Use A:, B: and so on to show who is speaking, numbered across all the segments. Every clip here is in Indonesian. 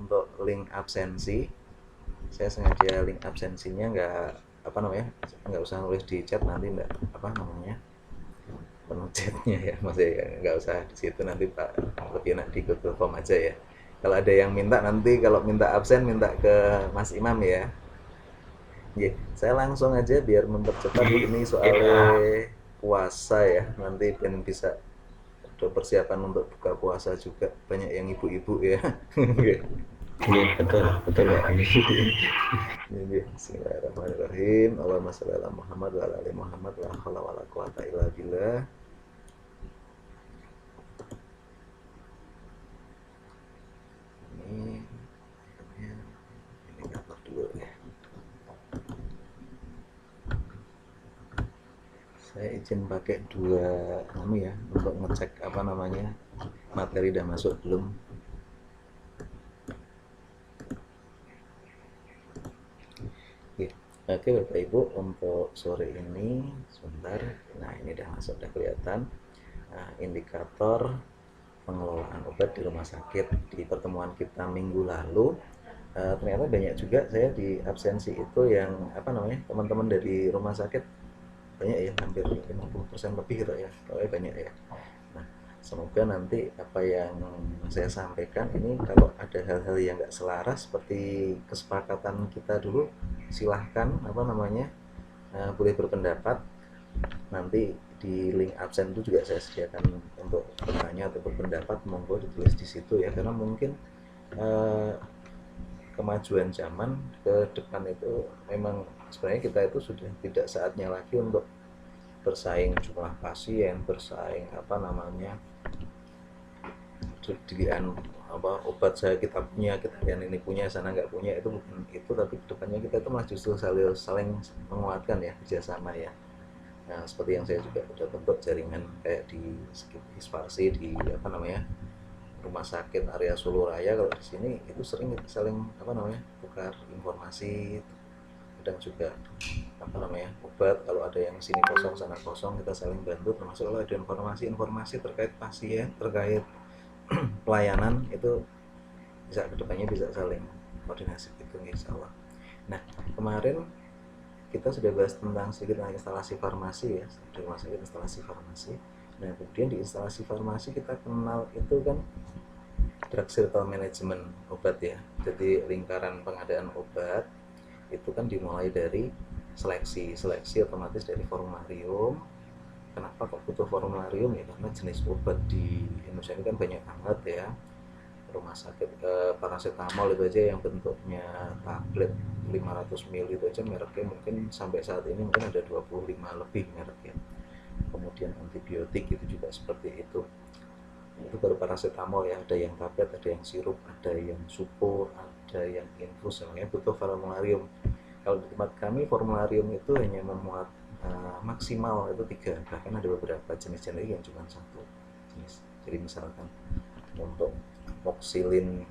A: untuk link absensi, saya sengaja link absensinya nggak usah nulis di chat, nanti penuh chatnya ya, maksudnya nggak usah di situ, nanti Pak lebih enak di Google Form aja ya. Kalau ada yang minta, nanti kalau minta absen minta ke Mas Imam ya. Ya, saya langsung aja biar mempercepat, ini soalnya puasa ya, nanti pengen bisa ada persiapan untuk buka puasa juga, banyak yang ibu-ibu ya.
B: Iya, betul betul Pak.
A: Jadi, bismillahirrahmanirrahim. Allahumma sholli ala Muhammad wa ala ali Muhammad, la haula wala quwata illa billah. Ini cover dulu ya. Saya izin pakai dua ya untuk ngecek materi udah masuk belum. Oke Bapak Ibu, untuk sore ini sebentar. Nah, ini udah masuk, udah kelihatan. Nah, indikator pengelolaan obat di rumah sakit di pertemuan kita minggu lalu, ternyata banyak juga saya di absensi itu yang teman-teman dari rumah sakit banyak ya, hampir 50% lebih gitu ya, banyak ya. Nah, semoga nanti apa yang saya sampaikan ini, kalau ada hal-hal yang nggak selaras seperti kesepakatan kita dulu, silahkan boleh berpendapat. Nanti di link absen itu juga saya sediakan untuk bertanya atau berpendapat, monggo ditulis di situ ya, karena mungkin eh, kemajuan zaman ke depan itu memang sebenarnya kita itu sudah tidak saatnya lagi untuk bersaing jumlah pasien, bersaing dengan obat saya kita punya, kita yang ini punya, sana nggak punya, itu bukan itu, tapi kedepannya kita itu malah justru saling menguatkan ya, kerjasama ya. Nah, seperti yang saya juga sudah bentuk jaringan kayak di Hisparsi, di rumah sakit area Solo Raya, kalau di sini itu sering saling tukar informasi, kadang juga obat, kalau ada yang sini kosong sana kosong, kita saling bantu, termasuk kalau ada informasi terkait pasien, terkait pelayanan, itu bisa kedepannya bisa saling koordinasi gitu insya Allah. Nah, kemarin kita sudah bahas tentang sedikit tentang instalasi farmasi ya, di rumah sakit instalasi farmasi. Nah, kemudian di instalasi farmasi kita kenal itu kan drug circle management obat ya. Jadi lingkaran pengadaan obat itu kan dimulai dari seleksi otomatis dari formularium. Kenapa kok butuh formularium ya, karena jenis obat di Indonesia ini kan banyak banget ya. Rumah sakit paracetamol itu aja yang bentuknya tablet 500 ml itu aja mereknya mungkin sampai saat ini mungkin ada 25 lebih mereknya. Kemudian antibiotik itu juga seperti itu baru paracetamol ya, ada yang tablet, ada yang sirup, ada yang supur, ada yang infus, namanya butuh formularium. Kalau di tempat kami formularium itu hanya memuat maksimal itu 3, bahkan ada beberapa jenis-jenis yang cuma 1 jenis. Jadi misalkan untuk amoxilin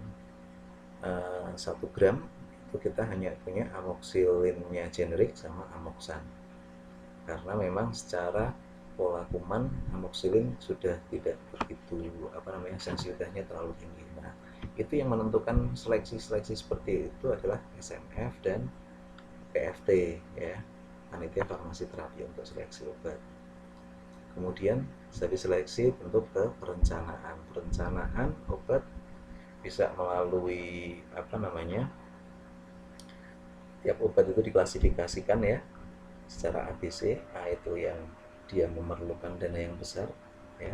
A: 1 gram itu kita hanya punya amoxilinnya generik sama amoxan, karena memang secara pola kuman amoxilin sudah tidak begitu sensitivitasnya terlalu tinggi. Nah, itu yang menentukan seleksi seperti itu adalah SMF dan PFT ya, panitia farmasi terapi untuk seleksi obat. Kemudian habis seleksi bentuk ke perencanaan obat bisa melalui tiap obat itu diklasifikasikan ya secara ABC. A itu yang dia memerlukan dana yang besar ya,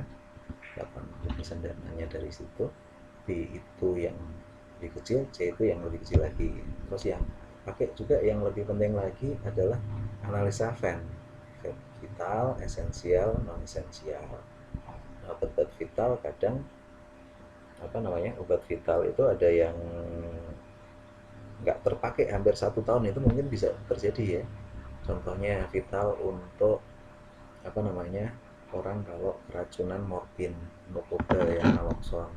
A: 80% dananya dari situ. B itu yang lebih kecil, C itu yang lebih kecil lagi. Terus yang pakai juga yang lebih penting lagi adalah analisa VAN, vital, esensial, non esensial. Obat vital kadang obat vital itu ada yang nggak terpakai hampir 1 tahun, itu mungkin bisa terjadi ya. Contohnya vital untuk orang kalau keracunan morfin, nokoba ya, naloxon,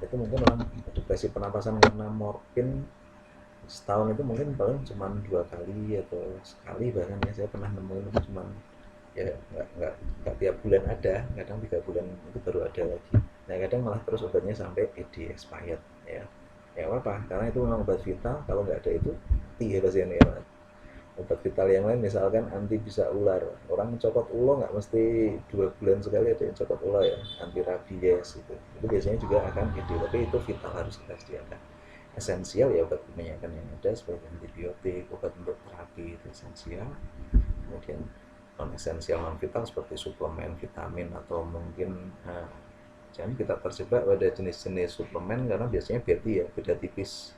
A: itu mungkin orang depresi pernapasan karena morfin setahun itu mungkin paling cuma 2 kali atau sekali, bahkan ya saya pernah nemuin itu cuma ya nggak tiap bulan ada, kadang 3 bulan itu baru ada lagi. Nah, kadang malah terus obatnya sampai di expired ya. ya apa, karena itu memang obat vital. Kalau nggak ada itu mati ya pasien ya. Obat vital yang lain misalkan anti bisa ular, orang copot ulo nggak mesti 2 bulan sekali ada yang copot ulo ya, anti rabies itu biasanya juga akan ide, tapi itu vital harus kita sediakan. Esensial ya obat kebanyakan yang ada seperti antibiotik, obat untuk terapi itu esensial. Kemudian non esensial non vital seperti suplemen vitamin atau mungkin jangan kita terjebak pada jenis-jenis suplemen karena biasanya beda tipis,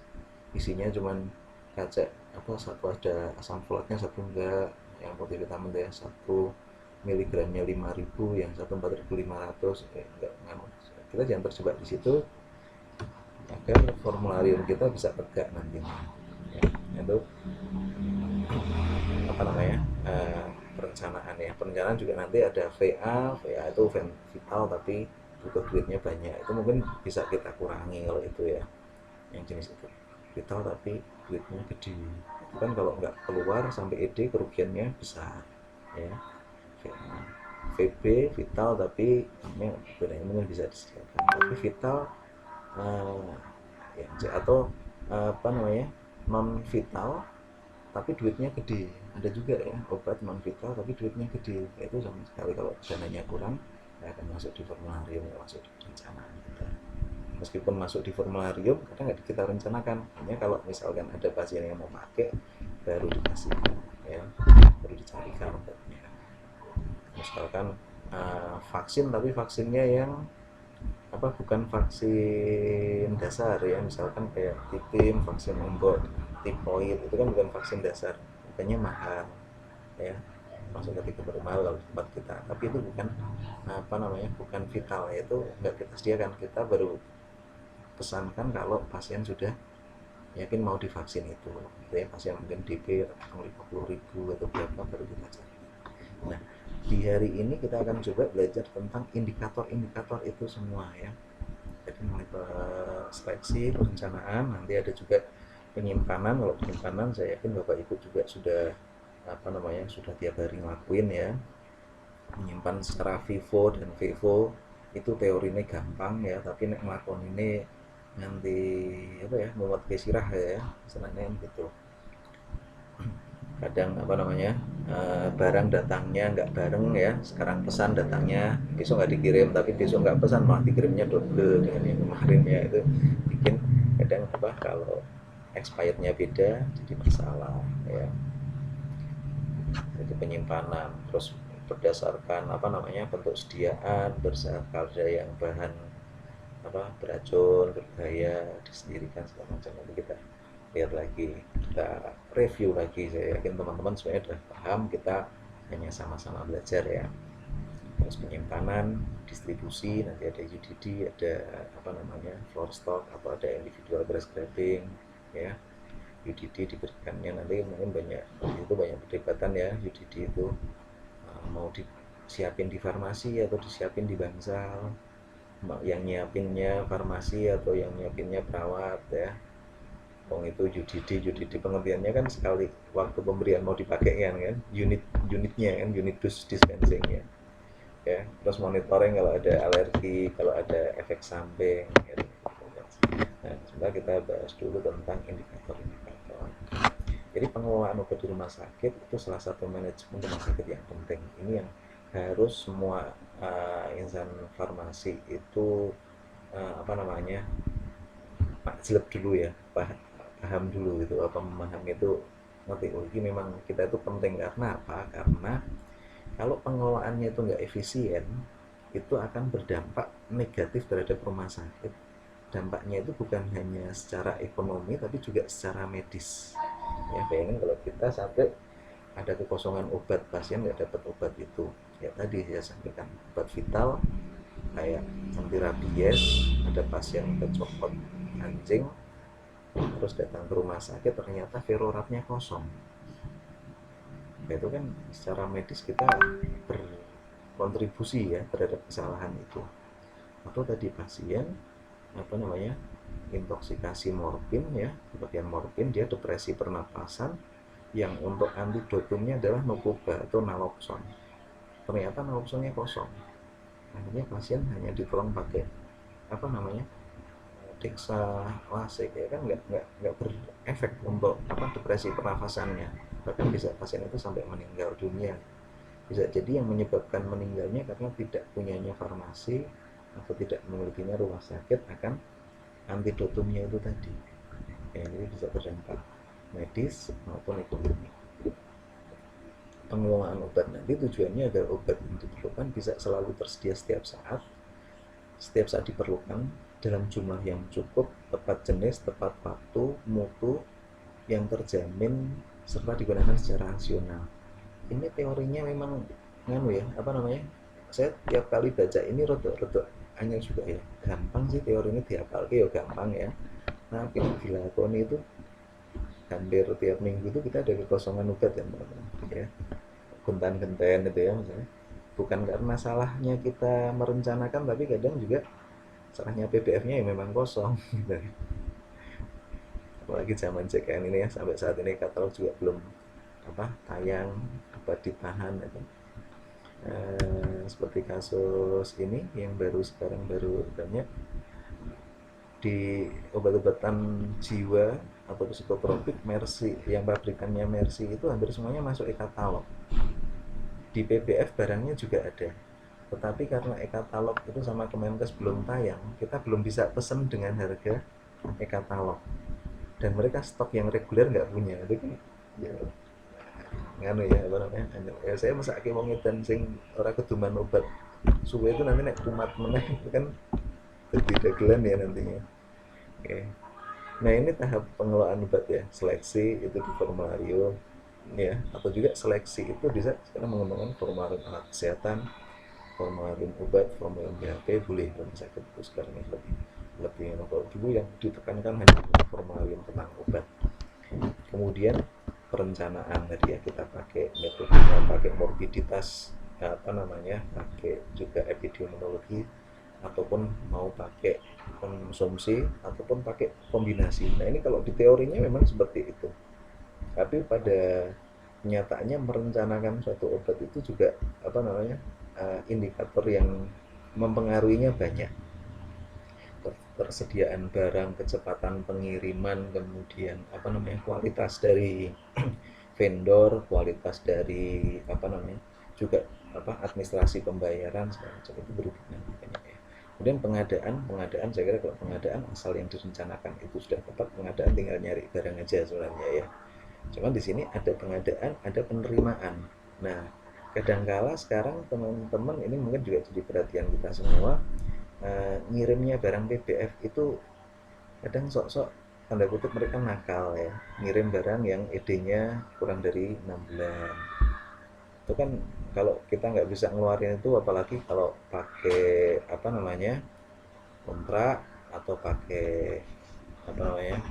A: isinya cuman kaca apa, satu ada asam folatnya satu enggak, yang multivitamin ya 1 mg-nya 5.000, yang satu 4.500, enggak, kita jangan terjebak di situ agar formularium kita bisa tegak nantinya ya. Itu apa namanya, perencanaan ya. Perencanaan juga nanti ada VA itu vital tapi butuh duitnya banyak, itu mungkin bisa kita kurangi kalau itu ya, yang jenis itu vital tapi duitnya gede, itu kan kalau nggak keluar sampai ED kerugiannya besar ya. VA, VB vital tapi bedanya mungkin bisa disediakan, tapi vital ya, atau apa namanya, non vital tapi duitnya gede, ada juga ya obat non vital tapi duitnya gede, itu sama sekali kalau dananya kurang nggak akan masuk di formularium, nggak masuk di perencanaan kita. Meskipun masuk di formularium kadang nggak kita rencanakan, hanya kalau misalkan ada pasien yang mau pakai baru dikasih ya, baru dicarikan obatnya. Misalkan vaksin tapi vaksinnya yang apa, bukan vaksin dasar ya, misalkan kayak tipim, vaksin untuk tipoid, itu kan bukan vaksin dasar, bukannya mahal ya, masuk ke tiga mahal kalau di tempat kita, tapi itu bukan apa namanya, bukan vital ya, itu nggak kita sediakan, kita baru pesankan kalau pasien sudah yakin mau divaksin itu ya, pasien mungkin DP 50.000 atau berapa baru kita cari. Nah di hari ini kita akan coba belajar tentang indikator-indikator itu semua ya. Jadi mulai seleksi, perencanaan, nanti ada juga penyimpanan. Kalau penyimpanan saya yakin Bapak Ibu juga sudah apa namanya, sudah tiap hari ngelakuin ya, menyimpan secara vivo dan vivo itu teorinya gampang ya, tapi nek ngelakon ini nanti apa ya, membuat kesirah ya senangnya gitu. Kadang apa namanya, barang datangnya nggak bareng ya, sekarang pesan datangnya besok nggak dikirim, tapi besok nggak pesan malah dikirimnya double dengan yang kemarin ya, itu bikin kadang apa, kalau expirednya beda jadi masalah ya. Itu penyimpanan, terus berdasarkan apa namanya, bentuk sediaan, berdasarkan ada yang bahan apa beracun berbahaya disendirikan segala macam, nanti kita lihat lagi, kita review lagi. Saya yakin teman-teman sebenarnya sudah paham, kita hanya sama-sama belajar ya. Terus penyimpanan, distribusi, nanti ada UDD, ada apa namanya floor stock, atau ada individual prescribing ya. UDD diberikannya nanti mungkin banyak, itu banyak perdebatan ya, UDD itu mau disiapin di farmasi atau disiapin di bangsal, yang nyiapinnya farmasi atau yang nyiapinnya perawat ya. Itu UDD pengertiannya kan sekali waktu pemberian mau dipakai kan unitnya kan, unit dose dispensingnya ya. Terus monitoring kalau ada alergi, kalau ada efek samping ya. Nah sebentar kita bahas dulu tentang indikator-indikator. Jadi pengelolaan obat di rumah sakit itu salah satu manajemen rumah sakit yang penting. Ini yang harus semua insan farmasi itu apa namanya, jelek dulu ya, paham dulu gitu, apa memahami itu, ngerti oh ini memang kita itu penting. Karena apa? Karena kalau pengelolaannya itu nggak efisien, itu akan berdampak negatif terhadap rumah sakit. Dampaknya itu bukan hanya secara ekonomi tapi juga secara medis ya. Bayangin kalau kita sampai ada kekosongan obat, pasien nggak dapat obat itu ya, tadi saya sampaikan obat vital kayak anti rabies, ada pasien kecopot anjing terus datang ke rumah sakit ternyata veroratnya kosong, itu kan secara medis kita berkontribusi ya terhadap kesalahan itu. Atau tadi pasien apa namanya, intoksikasi morfin ya, bagian morfin, dia depresi pernapasan, yang untuk antidotumnya adalah nokoba atau naloxon, ternyata naloxonnya kosong, akhirnya pasien hanya ditolong pakai apa namanya, dexlansek ya kan nggak berefek untuk depresi pernafasannya, bahkan bisa pasien itu sampai meninggal dunia. Bisa jadi yang menyebabkan meninggalnya karena tidak punyanya farmasi atau tidak memilikinya rumah sakit akan antidotumnya itu tadi ya. Jadi bisa berdampak medis maupun ekonomi. Pengelolaan obat nanti tujuannya agar obat yang diperlukan bisa selalu tersedia setiap saat diperlukan, dalam jumlah yang cukup, tepat jenis, tepat waktu, mutu yang terjamin, serta digunakan secara rasional. Ini teorinya memang saya tiap kali baca ini rodo hanya juga ya, gampang sih teori ini dihafal ya, gampang ya. Nah dilakoni itu hampir tiap minggu itu kita ada kekosongan obat ya teman-teman ya, guntan-genten itu ya, misalnya bukan karena salahnya kita merencanakan, tapi kadang juga salahnya PBF-nya ya memang kosong gitu. Apalagi zaman CKN ini ya, sampai saat ini katalog juga belum tayang, obat ditahan itu. Seperti kasus ini yang sekarang baru banyak di obat-obatan jiwa atau psikotropik Mercy, yang pabrikannya Mercy itu hampir semuanya masuk e-katalog. Di PBF barangnya juga ada, tetapi karena e-katalog itu sama Kemenkes belum tayang, kita belum bisa pesen dengan harga e-katalog, dan mereka stok yang reguler nggak punya. Itu kan ya, saya mesake wong edan sing ora keduman obat suwe itu nanti nek kumat meneh itu kan jadi dagelan ya nantinya. Oke. Nah ini tahap pengelolaan obat ya, seleksi itu di formulario ya, atau juga seleksi itu bisa sekarang mengembangkan formulir alat kesehatan, formulir obat, formulir BHP boleh rumah sakit itu sekarang yang lebih kalau dulu yang ditekankan hanya formulir tentang obat. Kemudian perencanaan tadi ya, kita pakai metodenya, pakai morbiditas pakai juga epidemiologi, ataupun mau pakai konsumsi ataupun pakai kombinasi. Nah ini kalau di teorinya memang seperti itu, tapi pada kenyataannya merencanakan suatu obat itu juga indikator yang mempengaruhinya banyak. Persediaan barang, kecepatan pengiriman, kemudian kualitas dari vendor, kualitas dari juga administrasi pembayaran segala macam itu berhubungan banyak ya. Kemudian pengadaan saya kira kalau pengadaan asal yang direncanakan itu sudah tepat, pengadaan tinggal nyari barang aja sebenarnya ya. Cuman di sini ada pengadaan, ada penerimaan. Nah, kadangkala sekarang teman-teman ini mungkin juga jadi perhatian kita semua, ngirimnya barang PBF itu kadang sok-sok tanda kutip mereka nakal ya, ngirim barang yang ED-nya kurang dari 6 bulan. Itu kan kalau kita nggak bisa ngeluarin itu, apalagi kalau pakai kontrak atau pakai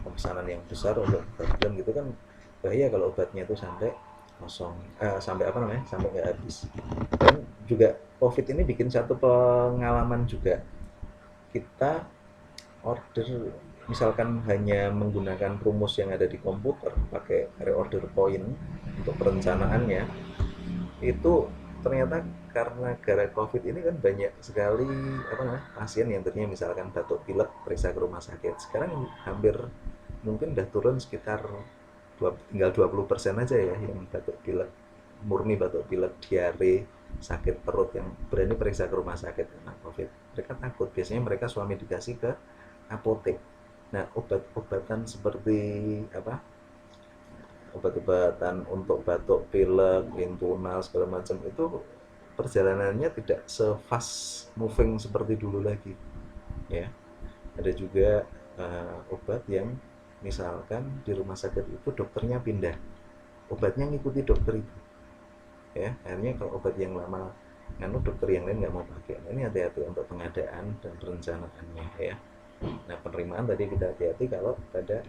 A: pemesanan yang besar untuk bulan gitu kan bahaya kalau obatnya itu sampai kosong, sampai sampai nggak habis. Dan juga COVID ini bikin satu pengalaman juga, kita order misalkan hanya menggunakan rumus yang ada di komputer, pakai reorder point untuk perencanaannya, itu ternyata karena gara COVID ini kan banyak sekali pasien yang tadinya misalkan batuk pilek periksa ke rumah sakit, sekarang hampir mungkin udah turun sekitar tinggal 20% aja ya yang batuk pilek murni, batuk pilek, diare, sakit perut yang berani periksa ke rumah sakit karena COVID. Mereka takut, biasanya mereka suami dikasih ke apotek. Nah obat-obatan seperti obat-obatan untuk batuk pilek, intunal segala macam itu perjalanannya tidak se-fast moving seperti dulu lagi ya. Ada juga obat yang misalkan di rumah sakit itu dokternya pindah, obatnya ngikuti dokter itu ya, akhirnya kalau obat yang lama dokter yang lain nggak mau pakai. Nah, ini hati-hati untuk pengadaan dan perencanaannya ya. Nah penerimaan tadi kita hati-hati kalau ada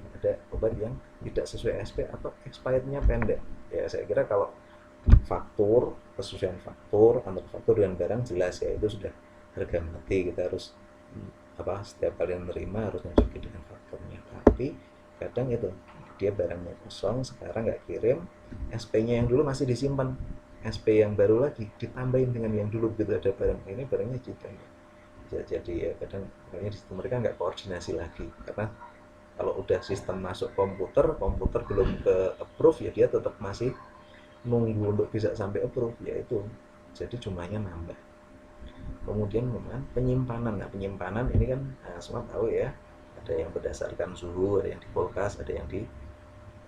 A: obat yang tidak sesuai SP atau expirednya pendek ya. Saya kira kalau faktur, kesesuaian faktur antara faktur dan barang jelas ya, itu sudah harga mati, kita harus setiap kali menerima harus nunjukin dengan fakturnya. Tapi kadang itu dia barangnya kosong, sekarang nggak kirim, SP-nya yang dulu masih disimpan, SP yang baru lagi ditambahin dengan yang dulu, begitu ada barang ini barangnya juga ya. jadi ya kadang makanya di situ mereka nggak koordinasi lagi, karena kalau udah sistem masuk komputer belum ke approve ya dia tetap masih nunggu untuk bisa sampai approve, ya itu jadi jumlahnya nambah. Kemudian memang penyimpanan, nah penyimpanan ini kan semua tahu ya, ada yang berdasarkan suhu, ada yang di kulkas, ada yang di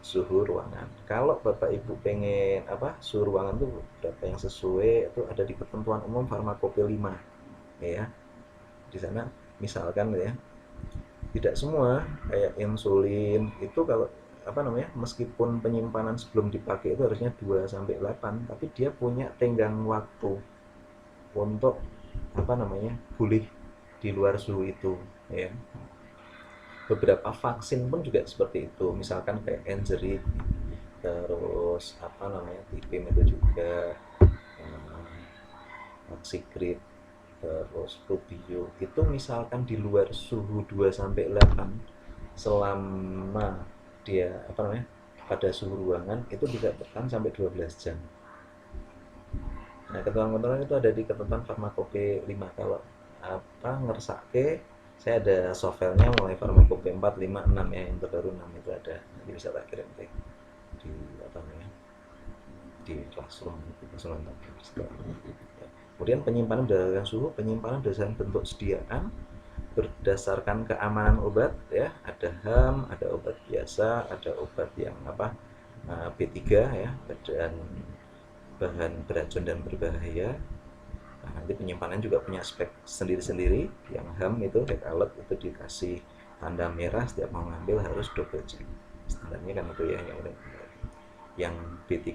A: suhu ruangan. Kalau bapak ibu pengen suhu ruangan itu berapa yang sesuai, itu ada di ketentuan umum farmakope 5 ya. Di sana misalkan ya, tidak semua kayak insulin itu kalau meskipun penyimpanan sebelum dipakai itu harusnya 2 sampai 8, tapi dia punya tenggang waktu untuk pulih di luar suhu itu ya. Beberapa vaksin pun juga seperti itu, misalkan kayak Enzerit, terus Tipim itu juga, Oxygrip, terus Rubio itu misalkan di luar suhu 2 sampai 8 selama dia pada suhu ruangan itu bisa bertahan sampai 12 jam. Nah, ketentuan-ketentuan itu ada di ketentuan farmakope 5. Kalau ngersake, saya ada softwarenya mulai farmakope 4, 5, 6 ya, yang terbaru 6 itu ada. Nanti bisa tak kirim di di classroom itu Kemudian penyimpanan berdasarkan suhu, penyimpanan berdasarkan bentuk sediaan, berdasarkan keamanan obat ya, ada HAM, ada obat biasa, ada obat yang B3 ya, dan bahan beracun dan berbahaya. Nah, nanti penyimpanan juga punya spek sendiri-sendiri. Yang HAM itu head alert itu dikasih tanda merah, setiap mau ngambil harus double check. Standarnya kan itu ya. Yang B3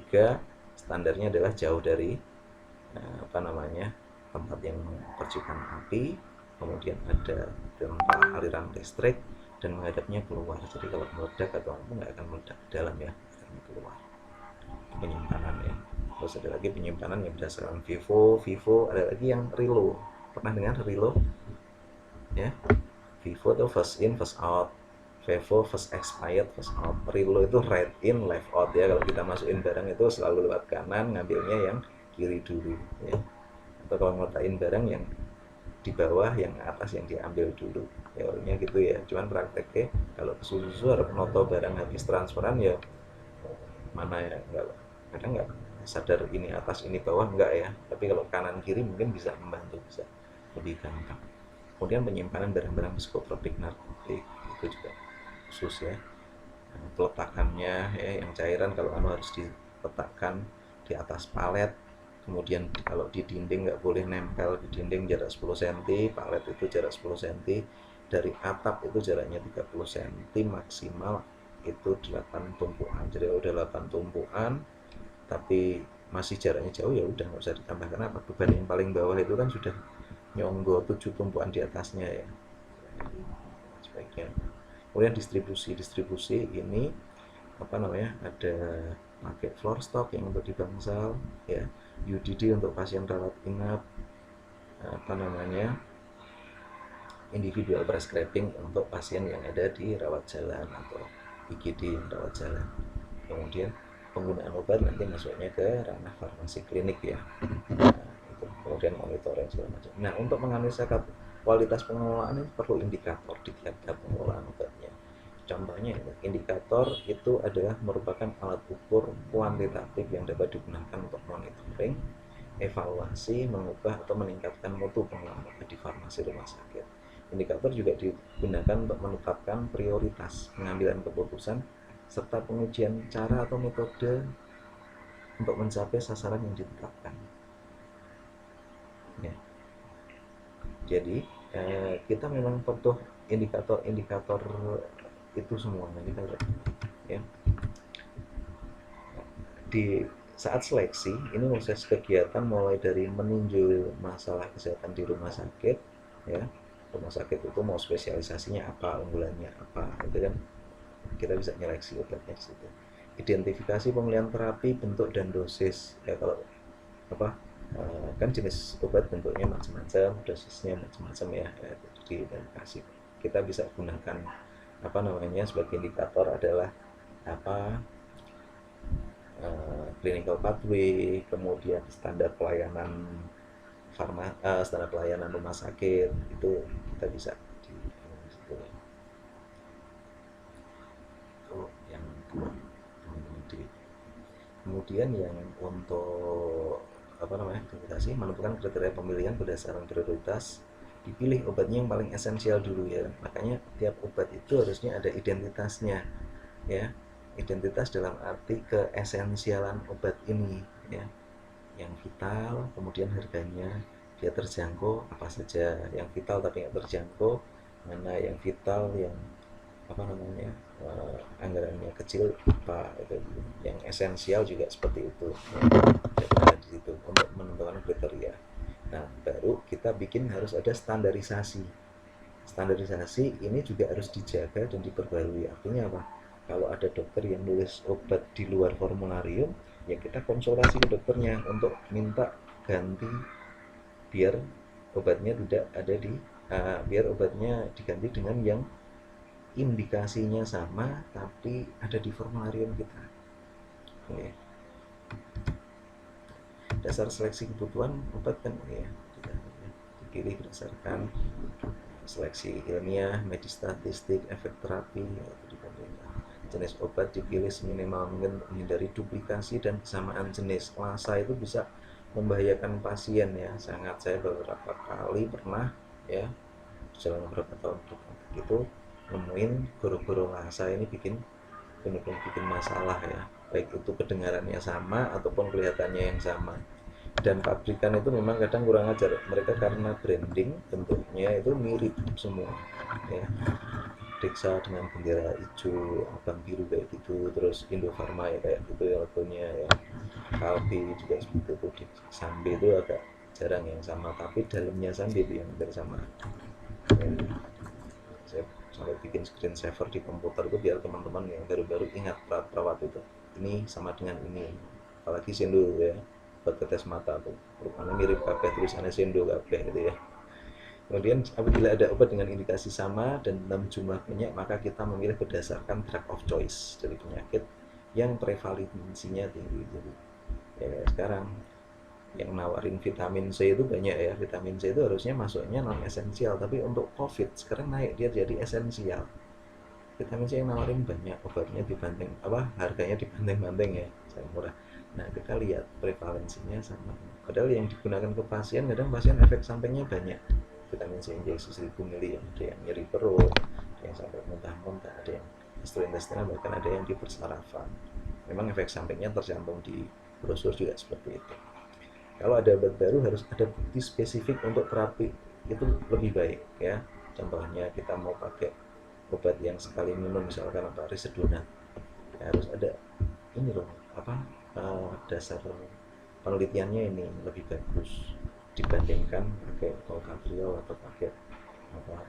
A: standarnya adalah jauh dari tempat yang percikan api, kemudian ada tempat aliran listrik dan menghadapnya keluar. Jadi kalau meledak atau apa nggak akan meledak ke dalam ya, akan keluar. Penyimpanan ya. Terus ada lagi penyimpanan yang berdasarkan Vivo, ada lagi yang Rilo. Pernah dengar Rilo? Ya. Vivo itu first in, first out. Vivo first expired, first out. Rilo itu right in, left out ya. Kalau kita masukin barang itu selalu lewat kanan, ngambilnya yang kiri dulu ya. Atau kalau ngeletain barang yang di bawah, yang atas yang diambil dulu ya, orangnya gitu ya. Cuman prakteknya kalau kesusu harus noto barang habis transferan ya, mana ya, kadang nggak sadar ini atas ini bawah, enggak ya, tapi kalau kanan kiri mungkin bisa membantu, bisa lebih gampang. Kemudian penyimpanan barang-barang psikotropik, narkotik itu juga khusus ya. Peletakannya ya, yang cairan kalau harus diletakkan di atas palet, kemudian kalau di dinding nggak boleh nempel di dinding, jarak 10 cm, palet itu jarak 10 cm, dari atap itu jaraknya 30 cm maksimal, itu 8 tumpuan. Jadi udah 8 tumpuan tapi masih jaraknya jauh, ya udah nggak usah ditambah, karena beban yang paling bawah itu kan sudah nyonggo 7 tumpuan di atasnya ya, sebaiknya. Kemudian distribusi ini ada pakai floor stock yang untuk di bangsal ya, UDD untuk pasien rawat inap, individual prescribing untuk pasien yang ada di rawat jalan atau IGD yang rawat jalan. Kemudian penggunaan obat nanti masuknya ke ranah farmasi klinik ya. Nah, itu. Kemudian monitoring segala macam. Nah, untuk menganalisa kualitas pengelolaan ini perlu indikator di tiap-tiap pengelolaan obatnya. Contohnya indikator itu adalah merupakan alat ukur kuantitatif yang dapat digunakan untuk monitoring, evaluasi, mengubah atau meningkatkan mutu pengelolaan obat di farmasi rumah sakit. Indikator juga digunakan untuk menetapkan prioritas pengambilan keputusan serta pengujian cara atau metode untuk mencapai sasaran yang ditetapkan. Ya. Jadi kita memang butuh indikator-indikator itu semua ya. Di saat seleksi ini proses kegiatan mulai dari meninjau masalah kesehatan di rumah sakit ya. Rumah sakit itu mau spesialisasinya apa, unggulannya apa, itu kan kita bisa nyeleksi obatnya di situ. Identifikasi pemilihan terapi, bentuk dan dosis ya. Kalau kan jenis obat bentuknya macam-macam, dosisnya macam-macam ya, jadi identifikasi. Kita bisa gunakan sebagai indikator adalah clinical pathway, kemudian standar pelayanan standar pelayanan rumah sakit itu kita bisa di situ. Itu yang kedua, teman-teman di. Kemudian yang untuk apa namanya, akreditasi, menentukan kriteria pemilihan berdasarkan prioritas, dipilih obatnya yang paling esensial dulu ya. Makanya tiap obat itu harusnya ada identitasnya ya, identitas dalam arti keesensialan obat ini ya, yang vital, kemudian harganya, dia terjangkau apa saja, yang vital tapi nggak terjangkau mana, yang vital yang apa namanya, anggarannya kecil apa itu, yang esensial juga seperti itu ya, ada di situ untuk menentukan kriteria. Nah baru kita bikin harus ada standarisasi. Standarisasi ini juga harus dijaga dan diperbarui. Artinya apa? Kalau ada dokter yang nulis obat di luar formularium, ya kita konsultasi ke dokternya untuk minta ganti, biar obatnya tidak ada di biar obatnya diganti dengan yang indikasinya sama tapi ada di formularium kita. Oke. Dasar seleksi kebutuhan obat kan ya, dipilih berdasarkan seleksi ilmiah, medis statistik, efek terapi, jenis obat dipilih seminimal mungkin menghindari duplikasi dan kesamaan jenis. Lasa itu bisa membahayakan pasien ya, sangat. Saya beberapa kali pernah ya, dalam beberapa tahun itu nemuin guru-guru lasa ini benar-benar bikin masalah ya, baik itu kedengarannya sama ataupun kelihatannya yang sama. Dan pabrikan itu memang kadang kurang ajar, mereka karena branding bentuknya itu mirip semua ya, Dexa dengan bendera hijau, abang biru kayak gitu, terus Indofarma ya kayak gitu ya logonya ya, Kalbe juga seperti itu, di Sambe itu agak jarang yang sama, tapi dalamnya Sambe itu yang hampir sama ya. Saya sampai bikin screen saver di komputer itu biar teman-teman yang baru-baru ingat perawat itu, ini sama dengan ini, apalagi Sendo ya, buat tetes mata tuh rupanya mirip kabeh, tulisannya Sendo kabeh gitu ya. Kemudian apabila ada obat dengan indikasi sama dan dalam jumlah banyak, maka kita memilih berdasarkan drug of choice dari penyakit yang prevalensinya tinggi. Jadi ya sekarang yang nawarin vitamin C itu banyak ya, vitamin C itu harusnya masuknya non esensial, tapi untuk COVID sekarang naik dia jadi esensial. Vitamin C yang nawarin banyak, obatnya dibanding apa, harganya dibanding-banding ya, saya murah. Nah kita lihat prevalensinya sama, padahal yang digunakan ke pasien kadang pasien efek sampingnya banyak. Vitamin C injeksi 1000 mili, ada yang nyeri perut, ada yang sampai muntah-muntah, ada yang gastrointestinal, bahkan ada yang di persarafan. Memang efek sampingnya tercantum di brosur juga seperti itu. Kalau ada obat baru harus ada bukti spesifik untuk terapi, itu lebih baik ya. Contohnya kita mau pakai obat yang sekali minum misalkan apa, Risedona, ya, harus ada ini loh apa, dasar penelitiannya ini lebih bagus dibandingkan pakai Tolkapril atau pakai apa,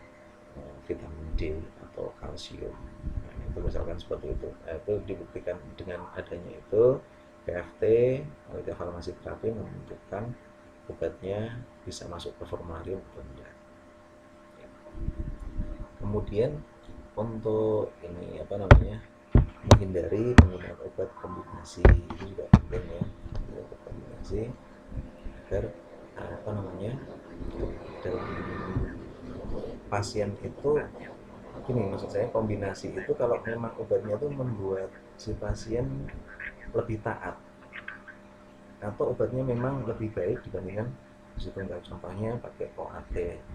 A: vitamin D atau kalsium. Nah, itu misalkan seperti itu. Nah, itu dibuktikan dengan adanya itu PFT, penelitian farmasi terapi menunjukkan obatnya bisa masuk ke formularium atau tidak. Kemudian untuk ini apa namanya, menghindari penggunaan obat kombinasi itu juga penting ya, obat kombinasi agar apa namanya, dalam pasien itu gini, maksud saya kombinasi itu kalau memang obatnya itu membuat si pasien lebih taat, atau obatnya memang lebih baik dibandingkan sebelumnya, contohnya pakai OAT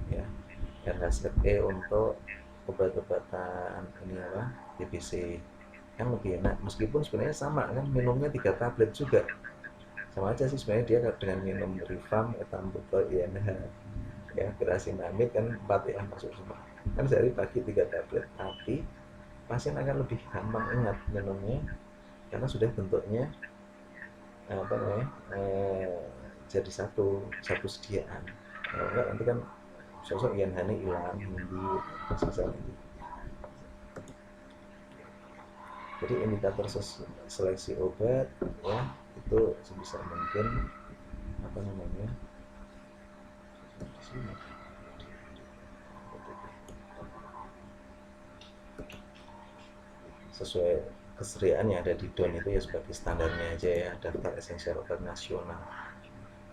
A: ya, RHZE untuk obat-obatan ini apa, TBC yang lebih enak, meskipun sebenarnya sama kan, minumnya 3 tablet juga sama aja sih sebenarnya, dia dengan minum Rifam, Ethambutol, INH ya, Pirasinamid kan 4 ya masuk semua kan, sehari pagi 3 tablet, tapi pasien akan lebih gampang ingat minumnya karena sudah bentuknya apa namanya, jadi satu sediaan. Kalau enggak nanti kan sosok INH ini hilang, minggu selesai lagi. Jadi indikator seleksi obat ya, itu sebisa mungkin apa namanya, sesuai keseriaan yang ada di DON itu ya, sebagai standarnya aja ya, daftar esensial obat nasional.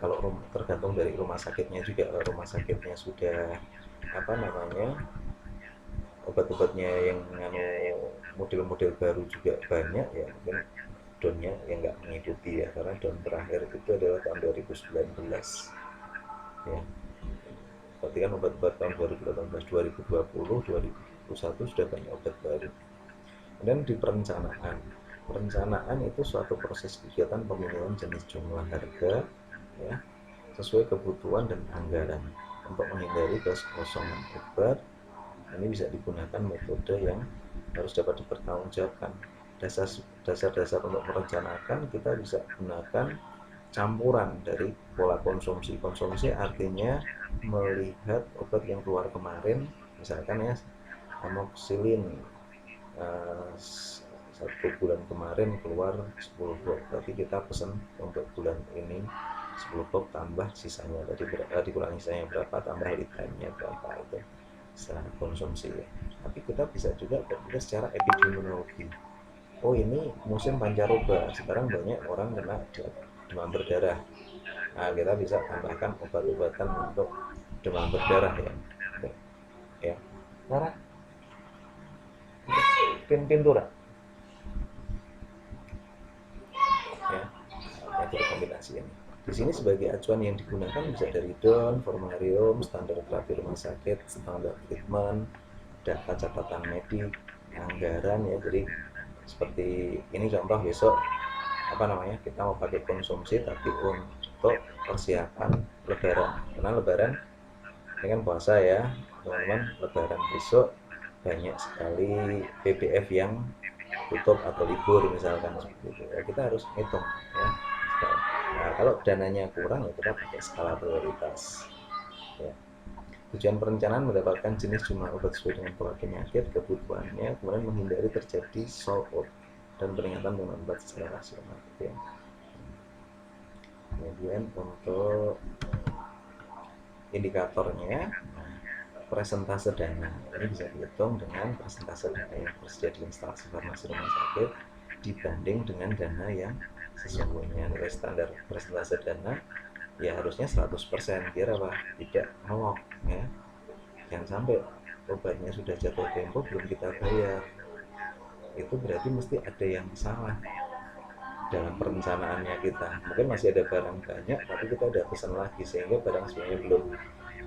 A: Kalau tergantung dari rumah sakitnya juga. Kalau rumah sakitnya sudah apa namanya, obat-obatnya yang nganu model-model baru juga banyak, ya mungkin downnya yang nggak mengikuti ya, karena down terakhir itu adalah tahun 2019 ya. Berarti kan obat-obat tahun 2018, 2020, 2021 sudah banyak obat baru. Dan di perencanaan itu suatu proses kegiatan pemilihan jenis jumlah harga ya, sesuai kebutuhan dan anggaran. Untuk menghindari kekosongan obat, ini bisa digunakan metode yang harus dapat dipertanggungjawabkan. Dasar-dasar untuk merencanakan kita bisa gunakan campuran dari pola konsumsi. Konsumsi artinya melihat obat yang keluar kemarin, misalkan ya amoxicillin, satu bulan kemarin keluar 10 box, berarti kita pesan untuk bulan ini 10 box tambah sisanya, tadi dikurangi sisanya berapa, tambah lead time-nya berapa, itu bisa konsumsi ya. Tapi kita bisa juga bekerja secara epidemiologi. Oh, ini musim pancaroba, sekarang banyak orang kena demam berdarah. Nah, kita bisa tambahkan obat-obatan untuk demam berdarah ya. Ya. Nara, pintu ya. Metode kombinasi ini. Di sini sebagai acuan yang digunakan bisa dari DON, formularium, standar terapi rumah sakit, standar treatment, data catatan medik, anggaran ya. Jadi seperti ini contoh besok apa namanya, kita mau pakai konsumsi tapi untuk persiapan lebaran, karena lebaran ini kan puasa ya teman-teman. Lebaran besok banyak sekali PPF yang tutup atau libur misalkan, seperti itu ya, kita harus hitung ya. Nah, kalau dananya kurang ya kita pakai skala prioritas ya. Tujuan perencanaan mendapatkan jenis jumlah obat sesuai dengan pola penyakit kebutuhannya, kemudian menghindari terjadi sold out dan peringatan dengan obat secara rasional ya. Kemudian untuk indikatornya, presentase dana ini bisa dihitung dengan presentase dana yang tersedia di instalasi farmasi rumah sakit dibanding dengan dana yang sesungguhnya. Nilai standar presentase dana ya harusnya 100%, biar apa, tidak ngawok ya. Jangan sampai obatnya sudah jatuh tempo belum kita bayar, itu berarti mesti ada yang salah dalam perencanaannya kita. Mungkin masih ada barang banyak tapi kita udah pesan lagi sehingga barang sebenarnya belum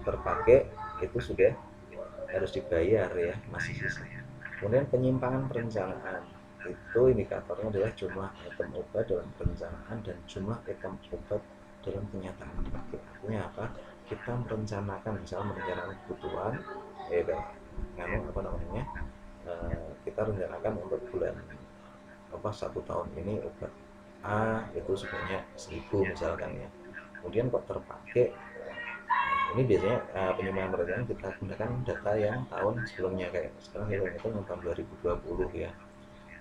A: terpakai, itu sudah harus dibayar ya, masih sisa. Kemudian penyimpangan perencanaan, itu indikatornya adalah jumlah item obat dalam perencanaan dan jumlah item obat dalam kenyataan. Artinya apa? Kita merencanakan, misalnya merencanakan kebutuhan apa namanya, kita rencanakan untuk bulan apa 1 tahun ini obat A itu sebanyak 1000 misalkan ya. Kemudian kok terpakai, ini biasanya penyimpangan perencanaan kita gunakan data yang tahun sebelumnya, kayak sekarang kita hitung tahun 2020 ya.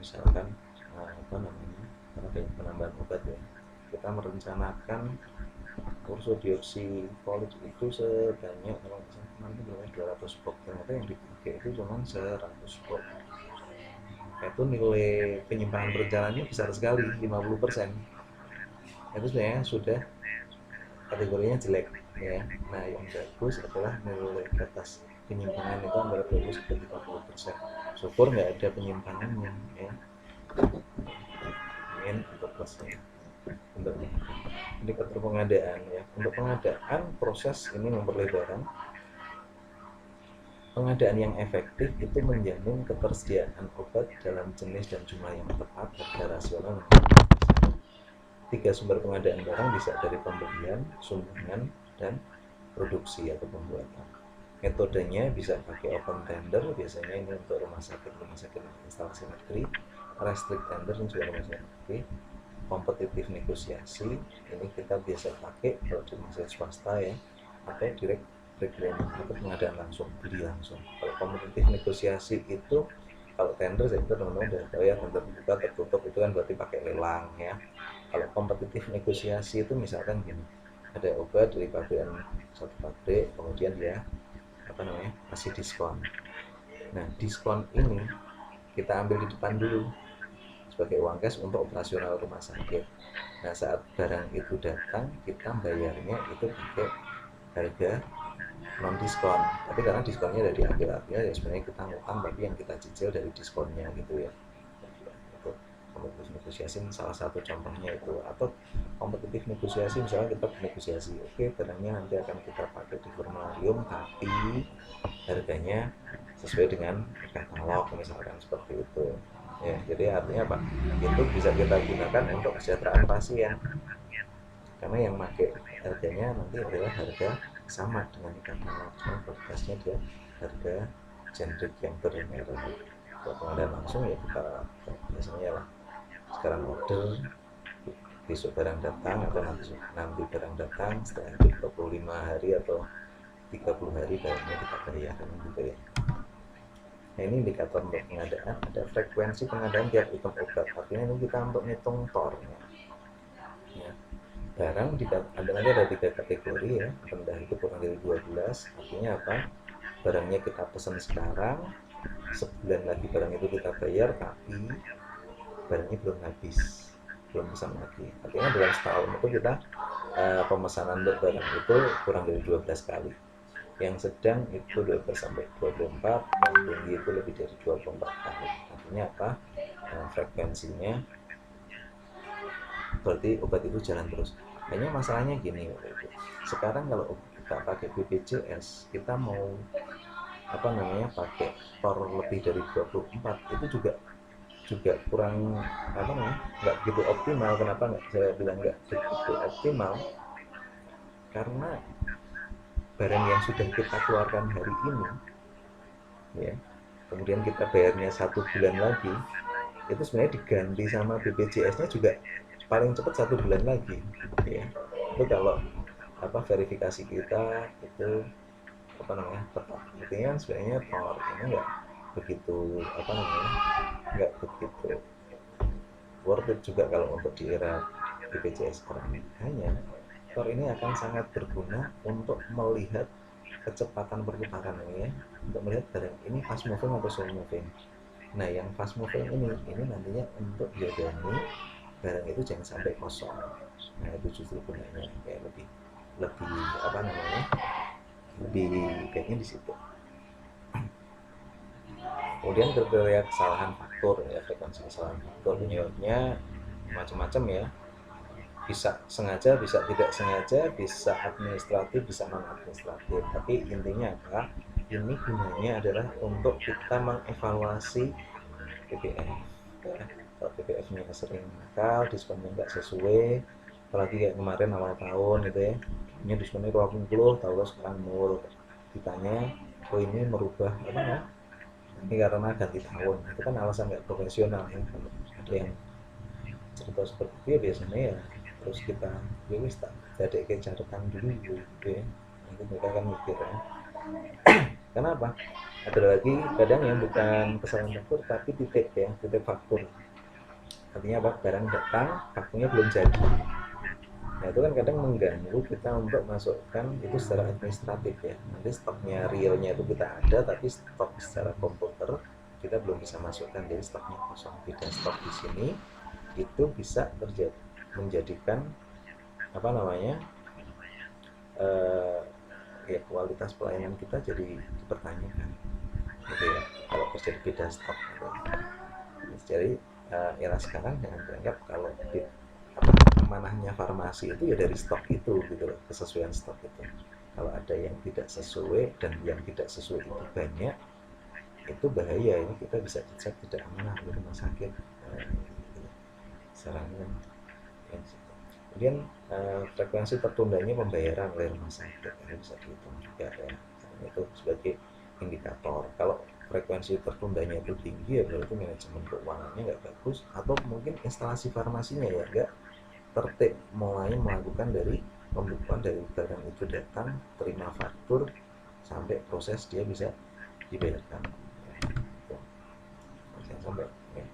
A: Misalkan apa namanya, karena banyak penambahan obat ya, kita merencanakan ursodioksidfolit itu sebanyak, kalau kemarin itu 200 box, ternyata yang dipakai itu cuma 100 box. Itu nilai penyimpangan perencanaannya besar sekali, 50%. Itu sebenarnya sudah kategorinya jelek ya. Nah, yang bagus adalah nilai batas penyimpangan itu antara 20 sampai 30%. Syukur nggak ada penyimpangannya ya. Ini untuk plusnya. Untuk indikator pengadaan ya. Untuk pengadaan, proses ini memperlebaran. Pengadaan yang efektif itu menjamin ketersediaan obat dalam jenis dan jumlah yang tepat, harga rasional. 3 sumber pengadaan barang bisa dari pembelian, sumbangan, dan produksi atau pembuatan. Metodenya bisa pakai open tender, biasanya ini untuk rumah sakit instalasi negeri, restrict tender dan juga rumah sakit negeri. Kompetitif negosiasi, ini kita biasa pakai kalau di rumah sakit swasta ya, atau direct procurement atau pengadaan langsung, beli langsung. Kalau kompetitif negosiasi itu, kalau tender saya kira teman-teman udah tahu ya, tender terbuka tertutup itu kan berarti pakai lelang ya. Kalau kompetitif negosiasi itu misalkan gini, ada obat dari pabrikan satu pabrik, kemudian dia apa namanya, kasih diskon. Nah, diskon ini kita ambil di depan dulu sebagai uang cash untuk operasional rumah sakit. Nah, saat barang itu datang, kita bayarnya itu pakai harga non diskon. Tapi karena diskonnya udah diambil, artinya ya sebenarnya kita ngutang, tapi yang kita cicil dari diskonnya gitu ya. Itu kompetitif negosiasi salah satu contohnya itu. Atau kompetitif negosiasi, misalnya kita bernegosiasi, oke barangnya nanti akan kita pakai di formularium, tapi harganya sesuai dengan katalog misalkan, seperti itu ya. Jadi artinya apa, itu bisa kita gunakan untuk kesejahteraan pasien, karena yang pakai harganya nanti adalah harga sama dengan katalog, cuma produknya dia harga generic yang bermerek. Kalau pengadaan langsung ya kita biasanya lah sekarang order, besok barang datang, atau nanti barang datang setelah 25 hari atau 30 hari barangnya kita bayar gitu ya. Nah, ini indikator untuk pengadaan. Ada frekuensi pengadaan tiap item obat, artinya ini kita untuk ngitung tornya ya. Barang ada nanti ada 3 kategori ya, rendah itu kurang dari 12, artinya apa, barangnya kita pesan sekarang, sebulan lagi barang itu kita bayar, tapi barangnya belum habis, belum pesan lagi, artinya dalam setahun itu kita pemesanan untuk barang itu kurang dari 12 kali. Yang sedang itu 12 sampai 24, yang tinggi itu lebih dari 24 kali. Artinya apa? Frekuensinya berarti obat itu jalan terus. Hanya masalahnya gini, sekarang kalau kita pakai BPJS, kita mau pakai tor lebih dari 24, itu juga kurang nggak begitu optimal. Kenapa nggak saya bilang nggak begitu optimal? Karena barang yang sudah kita keluarkan hari ini ya, kemudian kita bayarnya 1 bulan lagi, itu sebenarnya diganti sama BPJS-nya juga paling cepat 1 bulan lagi ya. Itu kalau verifikasi kita itu tepat. Artinya sebenarnya tor ini nggak begitu nggak begitu worth it juga kalau untuk di era BPJS sekarang. Hanya tor ini akan sangat berguna untuk melihat kecepatan perputaran ini ya, untuk melihat barang ini fast moving atau slow moving. Nah, yang fast moving ini nantinya untuk jadani barang itu jangan sampai kosong. Nah, itu justru gunanya kayak lebih lebih baiknya di situ. Kemudian kriteria kesalahan faktur ya, frekuensi kesalahan faktur penyebabnya macam-macam ya, bisa sengaja, bisa tidak sengaja, bisa administratif, bisa non administratif. Tapi intinya apa? Ini gunanya adalah untuk kita mengevaluasi PPF ya. Kalau PPF-nya sering nakal, diskonnya nggak sesuai, apalagi kayak kemarin awal tahun gitu ya, ini diskonnya 20, tahu sekarang 0, ditanya oh ini merubah ini karena ganti tahun, itu kan alasan nggak profesional ya. Kalau ada yang cerita seperti itu ya biasanya ya terus kita wis tak jadi ke catatan dulu gitu ya, nanti mereka kan mikir ya. Kenapa? Ada lagi kadang yang bukan kesalahan faktur tapi titik faktur. Artinya apa? Barang datang, fakturnya belum jadi. Nah, itu kan kadang mengganggu kita untuk masukkan itu secara administratif ya. Nanti stoknya realnya itu kita ada, tapi stok secara komputer kita belum bisa masukkan, jadi stoknya kosong. Beda stok di sini itu bisa menjadikan ya kualitas pelayanan kita jadi dipertanyakan gitu ya, kalau terjadi beda stok gitu. Jadi era sekarang jangan dianggap kalau amanahnya farmasi itu ya dari stok itu gitu loh, kesesuaian stok itu. Kalau ada yang tidak sesuai dan yang tidak sesuai itu banyak, itu bahaya, ini kita bisa dicek tidak amanah di rumah sakit sarankan ya. Kemudian frekuensi tertundanya pembayaran oleh rumah sakit ini bisa dihitung juga ya, itu sebagai indikator. Kalau frekuensi tertundanya itu tinggi ya berarti manajemen keuangannya nggak bagus, atau mungkin instalasi farmasinya ya nggak tertib, mulai melakukan dari pembukuan dari barang itu datang, terima faktur, sampai proses dia bisa dibayarkan ya. Jangan sampai ya.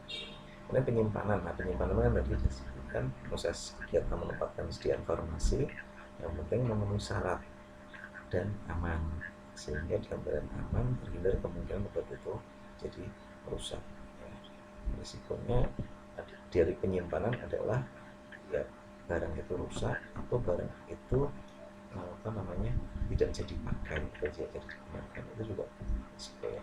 A: Kemudian penyimpanan, penyimpanan kan tadi disebutkan proses kegiatan menempatkan sediaan farmasi yang penting memenuhi syarat dan aman, sehingga dalam keadaan aman terhindar kemungkinan obat itu jadi rusak ya. Risikonya dari penyimpanan adalah ya barang itu rusak atau barang itu tidak jadi pakai, tidak jadi digunakan, itu juga risiko ya.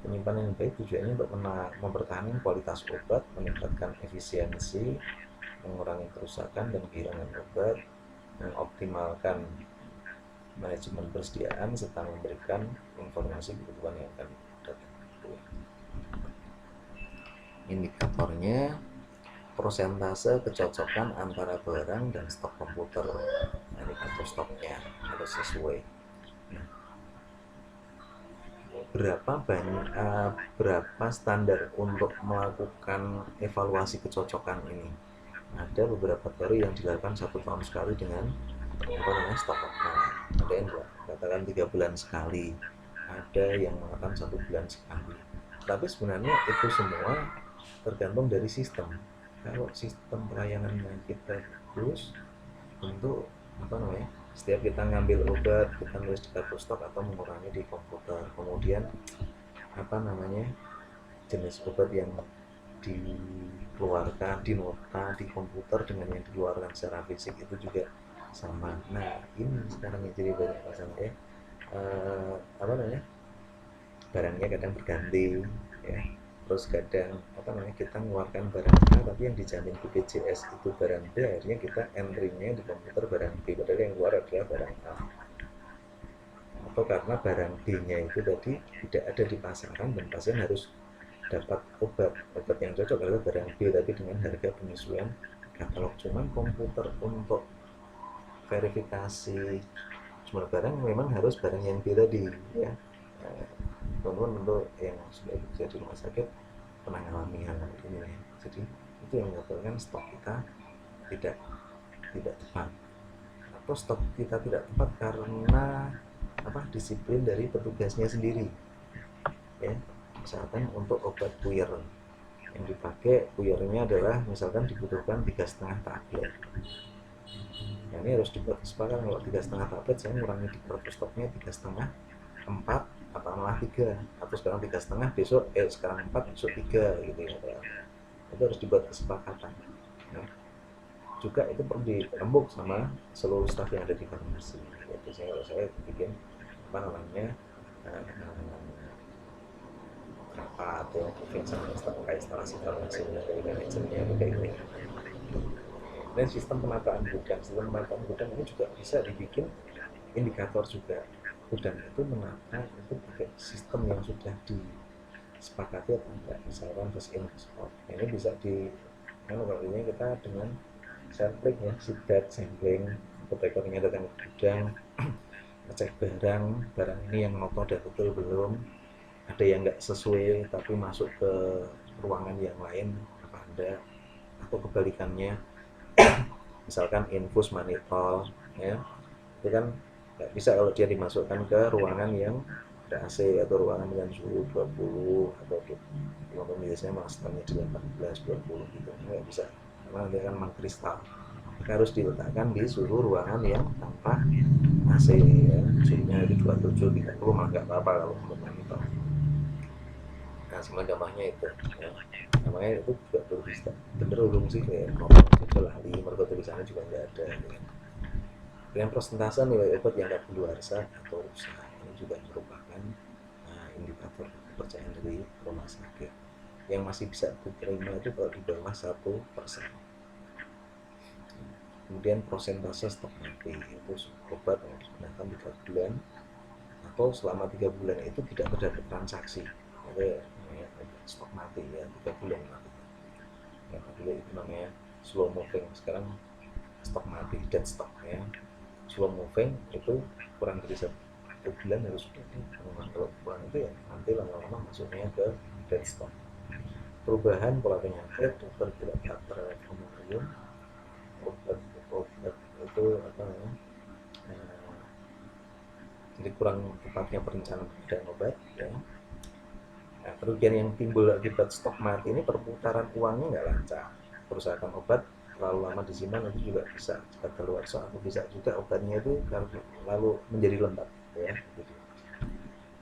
A: Penyimpanan yang baik tujuannya untuk mempertahankan kualitas obat, meningkatkan efisiensi, mengurangi kerusakan dan kehilangan obat, mengoptimalkan manajemen persediaan, serta memberikan informasi kebutuhan yang akan datang. Indikatornya prosentase kecocokan antara barang dan stok komputer. Indikator stoknya harus sesuai. Nah, berapa standar untuk melakukan evaluasi kecocokan ini? Ada beberapa teori yang dilakukan 1 tahun sekali dengan stok. Ada yang katakan 3 bulan sekali, ada yang mengatakan 1 bulan sekali. Tapi sebenarnya itu semua tergantung dari sistem. Kalau sistem pelayanannya kita bagus, tentu setiap kita ngambil obat kita nulis di kartu stok atau mengurangi di komputer. Kemudian jenis obat yang dikeluarkan di nota di komputer dengan yang dikeluarkan secara fisik itu juga sama. Nah ini sekarang yang jadi banyak masalah ya. Barangnya kadang berganti ya, terus kadang kita mengeluarkan barang A tapi yang dijamin BPJS itu barang B, akhirnya kita entry-nya di komputer barang B padahal yang keluar adalah barang A. Atau karena barang B-nya itu tadi tidak ada di pasaran dan pasien harus dapat obat yang cocok adalah barang B tapi dengan harga penyesuaian katalog. Cuman komputer untuk verifikasi jumlah barang memang harus barang yang B tadi ya. Teman-teman tentu yang sudah bekerja di rumah sakit pernah mengalami hal ini ya. Jadi itu yang menyebabkan stok kita tidak tepat, atau stok kita tidak tepat karena disiplin dari petugasnya sendiri ya. Misalkan untuk obat puyer yang dipakai, puyernya adalah misalkan dibutuhkan 3,5 tablet. Nah, ini harus dibuat kesepakatan, kalau 3,5 tablet saya ngurangi di kartu stoknya 3,5, 4 atau malah 3, atau sekarang 3,5 besok sekarang 4 besok 3 gitu ya. Itu harus dibuat kesepakatan ya. Juga itu perlu dirembuk sama seluruh staf yang ada di farmasi. Jadi saya bikin rapat atau mungkin sama staf instalasi farmasi dari manajernya kayak gitu. Dan sistem penataan gudang ini juga bisa dibikin indikator juga. Gudang itu menata itu pakai sistem yang sudah disepakati atau enggak, misalkan first in first out. Ini bisa kalau ini kita dengan sampling ya, sidat sampling, apotekernya datang ke gudang, ngecek barang ini yang noto udah betul belum, ada yang nggak sesuai tapi masuk ke ruangan yang lain apa ada, atau kebalikannya misalkan infus manitol ya, itu kan nggak bisa kalau dia dimasukkan ke ruangan yang ada AC atau ruangan dengan suhu 20 atau biasanya masternya di 18-20 gitu, nggak bisa karena dia kan mengkristal. Harus diletakkan di suhu ruangan yang tanpa AC ya, suhunya itu 27-30 malah nggak apa-apa kalau untuk monitor. Nah semua contohnya itu ya. Namanya itu juga perlu bisa bener ulung sih kayak ngomong itu lali, mereka tulisannya juga nggak ada ya. Dengan persentase nilai obat yang kadaluarsa atau rusak ini juga merupakan indikator kepercayaan dari rumah sakit yang masih bisa diterima itu kalau di bawah 1%. Kemudian prosentase stok mati itu obat yang digunakan 3 bulan atau selama 3 bulan itu tidak terdapat transaksi, jadi stok mati ya 3 bulan mati. Yang kedua itu namanya slow moving, sekarang stok mati dead stock ya. Slow moving itu kurang dari 1 bulan harus sudah diumumkan, kalau kurang itu ya nanti lama-lama masuknya ke dead stock. Perubahan pola penyakit, dokter tidak terformularium, obat itu jadi kurang tepatnya perencanaan dan obat ya. Nah, kerugian yang timbul akibat stok mati ini perputaran uangnya nggak lancar, perusahaan obat terlalu lama disimpan itu juga bisa cepat keluar, atau bisa juga obatnya itu lalu menjadi lembab ya. Gitu.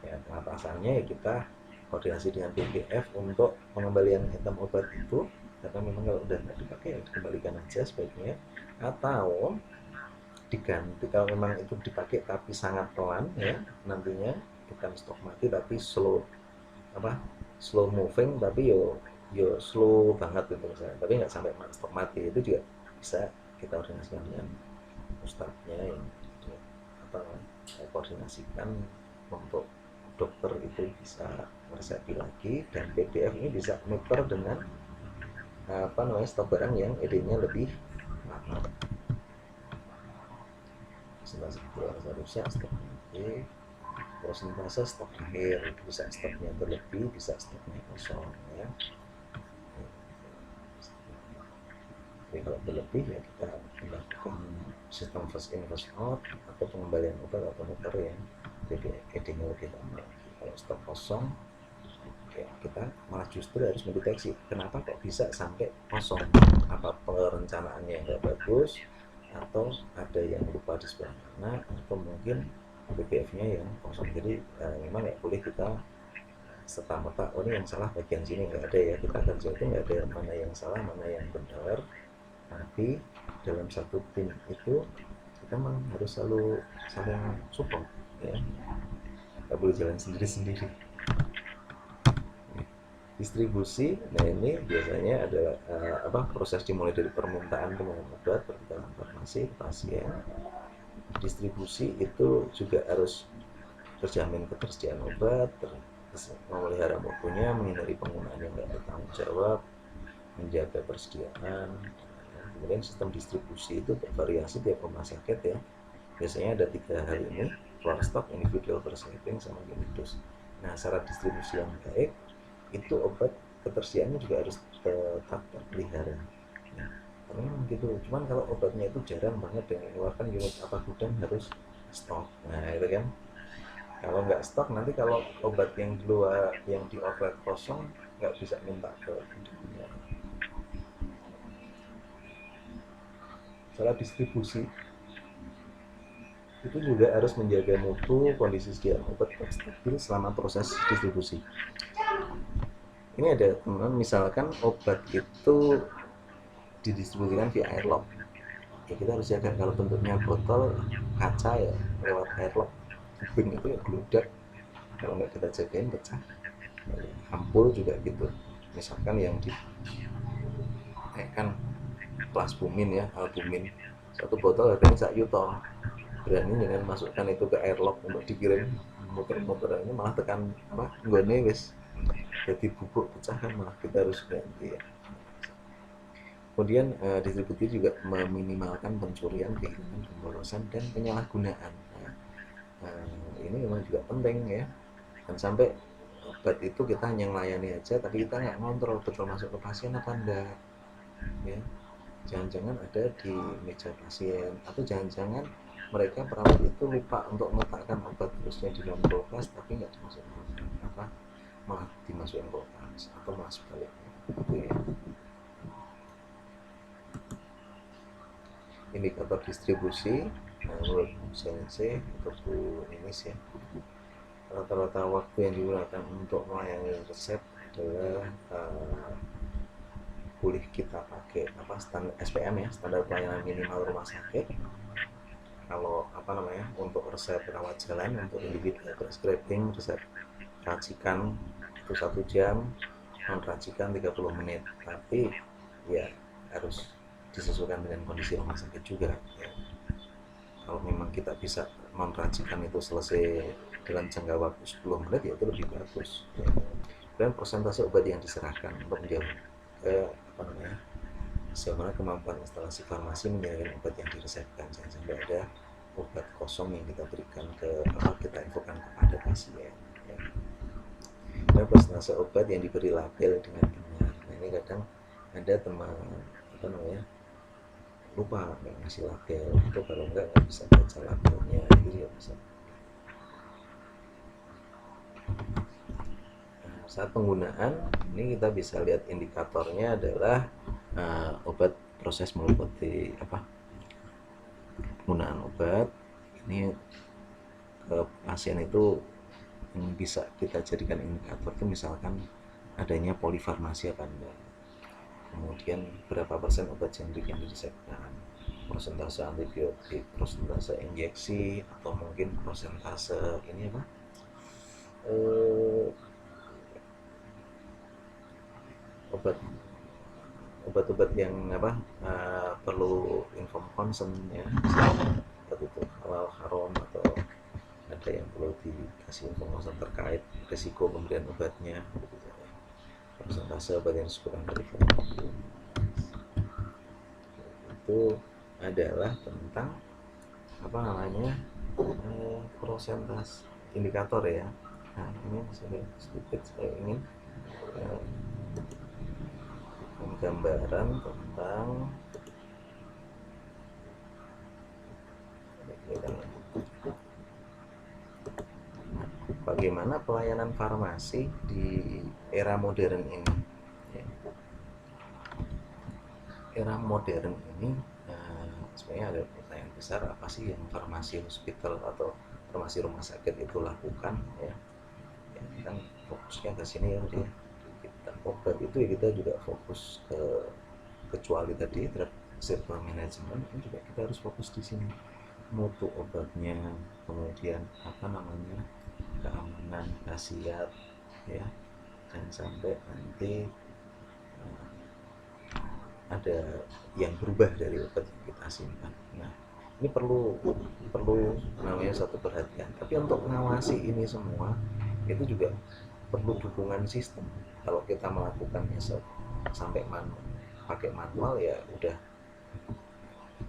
A: Ya pengatasannya ya kita koordinasi dengan BPF untuk pengembalian item obat itu, dan maka memang kalau udah nggak dipakai ya dikembalikan aja sebaiknya, atau diganti kalau memang itu dipakai tapi sangat pelan ya, nantinya bukan stok mati tapi slow moving, tapi yo slow banget gitu misalnya, tapi nggak sampai stok mati, itu juga bisa kita koordinasikan dengan ustadznya yang apa koordinasikan untuk dokter itu bisa meresepi lagi, dan PDF ini bisa nuker dengan stok barang yang ED-nya lebih lama. Presentasi keluar seharusnya stok nanti, persentase stok akhir, bisa stoknya berlebih, bisa stoknya kosong ya. Tapi kalau berlebih ya kita melakukan sistem first in first out atau pengembalian obat atau nuker yang ED-nya lebih lama. Kalau stok kosong ya kita malah justru harus mendeteksi kenapa kok bisa sampai kosong, apa perencanaannya yang nggak bagus, atau ada yang lupa di sebelah mana, atau mungkin BPF-nya yang kosong. Jadi memang nggak boleh kita serta-merta oh ini yang salah bagian sini, nggak ada ya. Kita kerja itu nggak ada mana yang salah mana yang benar, tapi dalam satu tim itu kita memang harus selalu saling support ya, nggak boleh jalan sendiri-sendiri. Distribusi, nah ini biasanya adalah proses dimulai dari permintaan penggunaan obat, permintaan farmasi ke pasien. Distribusi itu juga harus terjamin ketersediaan obat, memelihara mutunya, menghindari penggunaan yang tidak bertanggung jawab, menjaga persediaan. Kemudian sistem distribusi itu bervariasi tiap rumah sakit ya. Biasanya ada 3 hal ini: floor stock, individual purchasing, sama unit dose. Nah, syarat distribusi yang baik itu obat ketersediaannya juga harus tetap terpelihara ya, memang gitu. Cuman kalau obatnya itu jarang banget dan mengeluarkan unit apa gudang harus stok, nah itu kan kalau nggak stok nanti kalau obat yang di luar yang di outlet kosong nggak bisa minta ke gudangnya. Salah distribusi itu juga harus menjaga mutu, kondisi sediaan obat stabil selama proses distribusi. Ini ada teman, misalkan obat itu didistribusikan via airlock ya, kita harus jaga kalau bentuknya botol kaca ya, lewat airlock tubing itu ya geludak, kalau nggak kita jagain pecah. Ampul juga gitu, misalkan yang di kan plasbumin ya, albumin, satu botol harganya 1 juta, berani dengan masukkan itu ke airlock untuk dikirim muter-muter, ini malah tekan nggone wis jadi bubuk pecah kan, malah kita harus ganti ya. Kemudian distribusi juga meminimalkan pencurian, kehilangan, pemborosan, dan penyalahgunaan. Ini memang juga penting ya, dan sampai obat itu kita hanya melayani aja tapi kita nggak ngontrol betul masuk ke pasien apa enggak ya. Jangan-jangan ada di meja pasien, atau jangan-jangan mereka perawat itu lupa untuk meletakkan obat terusnya di dalam kulkas tapi nggak dimasukin malah dimasukin kulkas, atau malah sebaliknya gitu ya. Indikator distribusi menurut CNC atau Bu Ninis ya, rata-rata waktu yang digunakan untuk melayani resep adalah boleh kita pakai standar SPM ya, standar pelayanan minimal rumah sakit. Kalau untuk resep rawat jalan, untuk individual prescribing, resep racikan itu 1 jam, non racikan 30 menit, tapi ya harus disesuaikan dengan kondisi rumah sakit juga ya. Kalau memang kita bisa non racikan itu selesai dalam jangka waktu 10 menit ya itu lebih bagus ya. Dan persentase obat yang diserahkan untuk menjauh sejauh mana kemampuan instalasi farmasi menyediakan obat yang diresepkan, jangan sampai ada obat kosong yang kita berikan kita infokan kepada pasien ya. Dan persentase obat yang diberi label dengan benar. Nah, ini kadang ada teman lupa ngasih label, itu kalau nggak bisa baca labelnya, jadi ya bisa. Saat penggunaan ini kita bisa lihat indikatornya adalah obat proses meliputi penggunaan obat ini ke pasien itu yang bisa kita jadikan indikator itu misalkan adanya polifarmasi apa enggak. kemudian berapa persen obat generik yang diresepkan, persentase antibiotik, persentase injeksi, atau mungkin persentase ini apa, eh, obat obat-obat yang apa, perlu inform consent ya, obat itu halal haram, atau ada yang perlu dikasih informasi terkait risiko pemberian obatnya gitu ya. Persentase obat yang disebutkan tadi itu adalah tentang apa namanya, prosentase indikator ya. Nah ini sedikit saya ingin gambaran tentang bagaimana pelayanan farmasi di era modern ini. Era modern ini sebenarnya ada pertanyaan besar, apa sih yang farmasi hospital atau farmasi rumah sakit itu lakukan ya. Ya kan fokusnya ke sini ya, dia kita obat itu ya kita juga fokus ke, kecuali tadi terhadap server manajemen, ini juga kita harus fokus di sini, mutu obatnya, kemudian apa namanya, keamanan, khasiat ya, jangan sampai nanti ada yang berubah dari obat yang kita simpan. Nah ini perlu namanya satu perhatian, tapi untuk mengawasi ini semua itu juga perlu dukungan sistem. Kalau kita melakukannya sampai pakai manual ya udah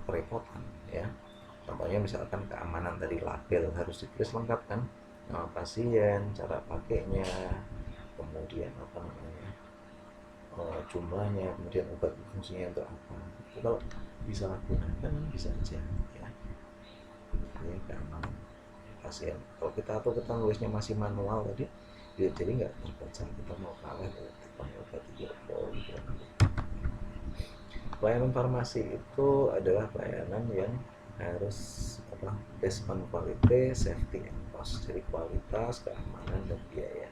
A: kerepotan ya. Contohnya misalkan keamanan tadi, label harus ditulis lengkap kan, nama pasien, cara pakainya, kemudian apa namanya, jumlahnya, kemudian obat fungsinya untuk apa. Itu kalau bisa lakukan bisa aja ya. Ini keamanan pasien. Kalau kita nulisnya masih manual tadi, jadi nggak terbaca, kita mau kalah obat itu. Pelayanan farmasi itu adalah pelayanan yang harus apa, based on quality, safety and cost. Jadi kualitas, keamanan, dan biaya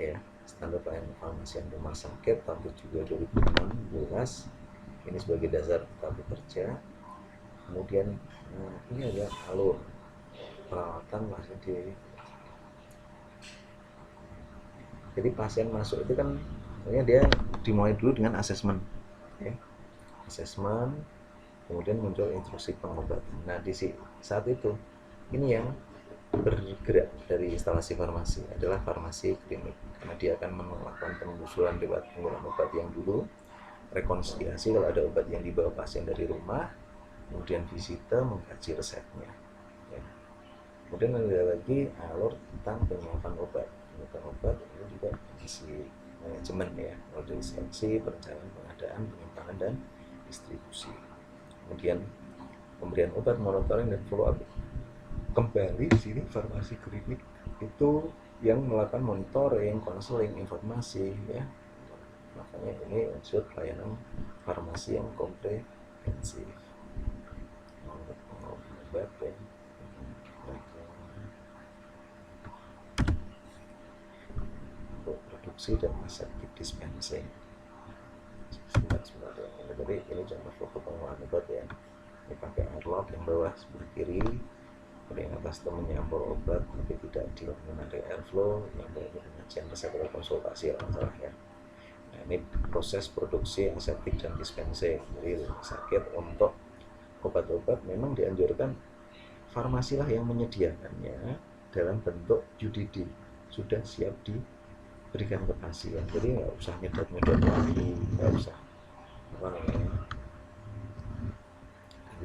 A: ya. Standar pelayanan farmasi yang rumah sakit tahun 2016 ini sebagai dasar kita bekerja. Kemudian ini adalah alur perawatan masih jadi pasien masuk itu kan sebenarnya dia dimulai dulu dengan asesmen ya. Asesmen, kemudian muncul instruksi pengobatan. Nah di saat itu ini yang bergerak dari instalasi farmasi adalah farmasi klinik, karena dia akan melakukan penelusuran lewat penggunaan obat yang dulu, rekonsiliasi kalau ada obat yang dibawa pasien dari rumah, kemudian visite mengkaji resepnya ya. Kemudian ada lagi alur tentang penyiapan obat. Penyiapan obat ini juga masih manajemen ya, mulai dari seleksi, perencanaan, pengadaan, penyimpanan, dan distribusi. Kemudian pemberian obat, monitoring, dan follow up. Kembali di sini farmasi klinik itu yang melakukan monitoring, konseling, informasi ya. Makanya ini unsur pelayanan farmasi yang komprehensif. Obat ya. Untuk produksi dan aseptic dispensing. Sebentar. Jadi ini contoh foto pengelolaan obat ya. Ini pakai airlock yang bawah sebelah kiri, kemudian atas itu menyampur obat tapi tidak dilakukan dari airflow, yang bawah penyajian resep atau konsultasi kalau salah ya. Nah ini proses produksi aseptik dan dispensing. Jadi rumah sakit untuk obat-obat memang dianjurkan farmasilah yang menyediakannya dalam bentuk UDD, sudah siap diberikan ke pasien. Jadi nggak usah nyedot lagi, nggak usah apa namanya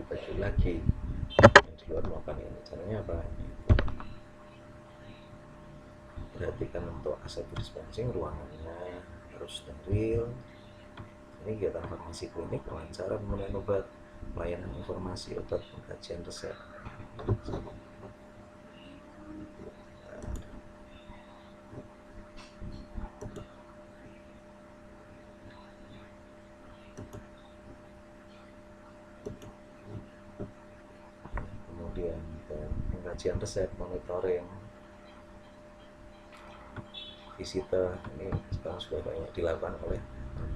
A: baju lagi yang di luar melakukan ini. Caranya apa? Perhatikan untuk aseptic dispensing, ruangannya harus steril. Ini kegiatan farmasi klinik, wawancara pemberian obat, pelayanan informasi obat, pengkajian resep. Kemudian pengkajian resep, monitoring, visite ini sekarang sudah banyak dilakukan oleh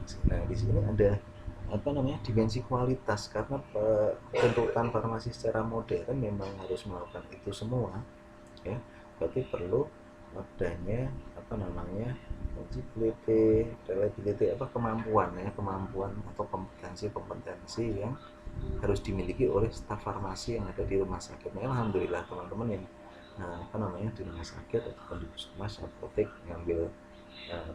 A: farmasi. Nah di sini ada apa namanya dimensi kualitas, karena tuntutan farmasi secara modern memang harus melakukan itu semua ya, berarti perlu adanya apa namanya eligibility, reliability, apa kemampuan ya, kemampuan atau kompetensi yang harus dimiliki oleh staf farmasi yang ada di rumah sakit. Nah, alhamdulillah teman-teman yang apa namanya di rumah sakit ataupun di puskesmas apotek ngambil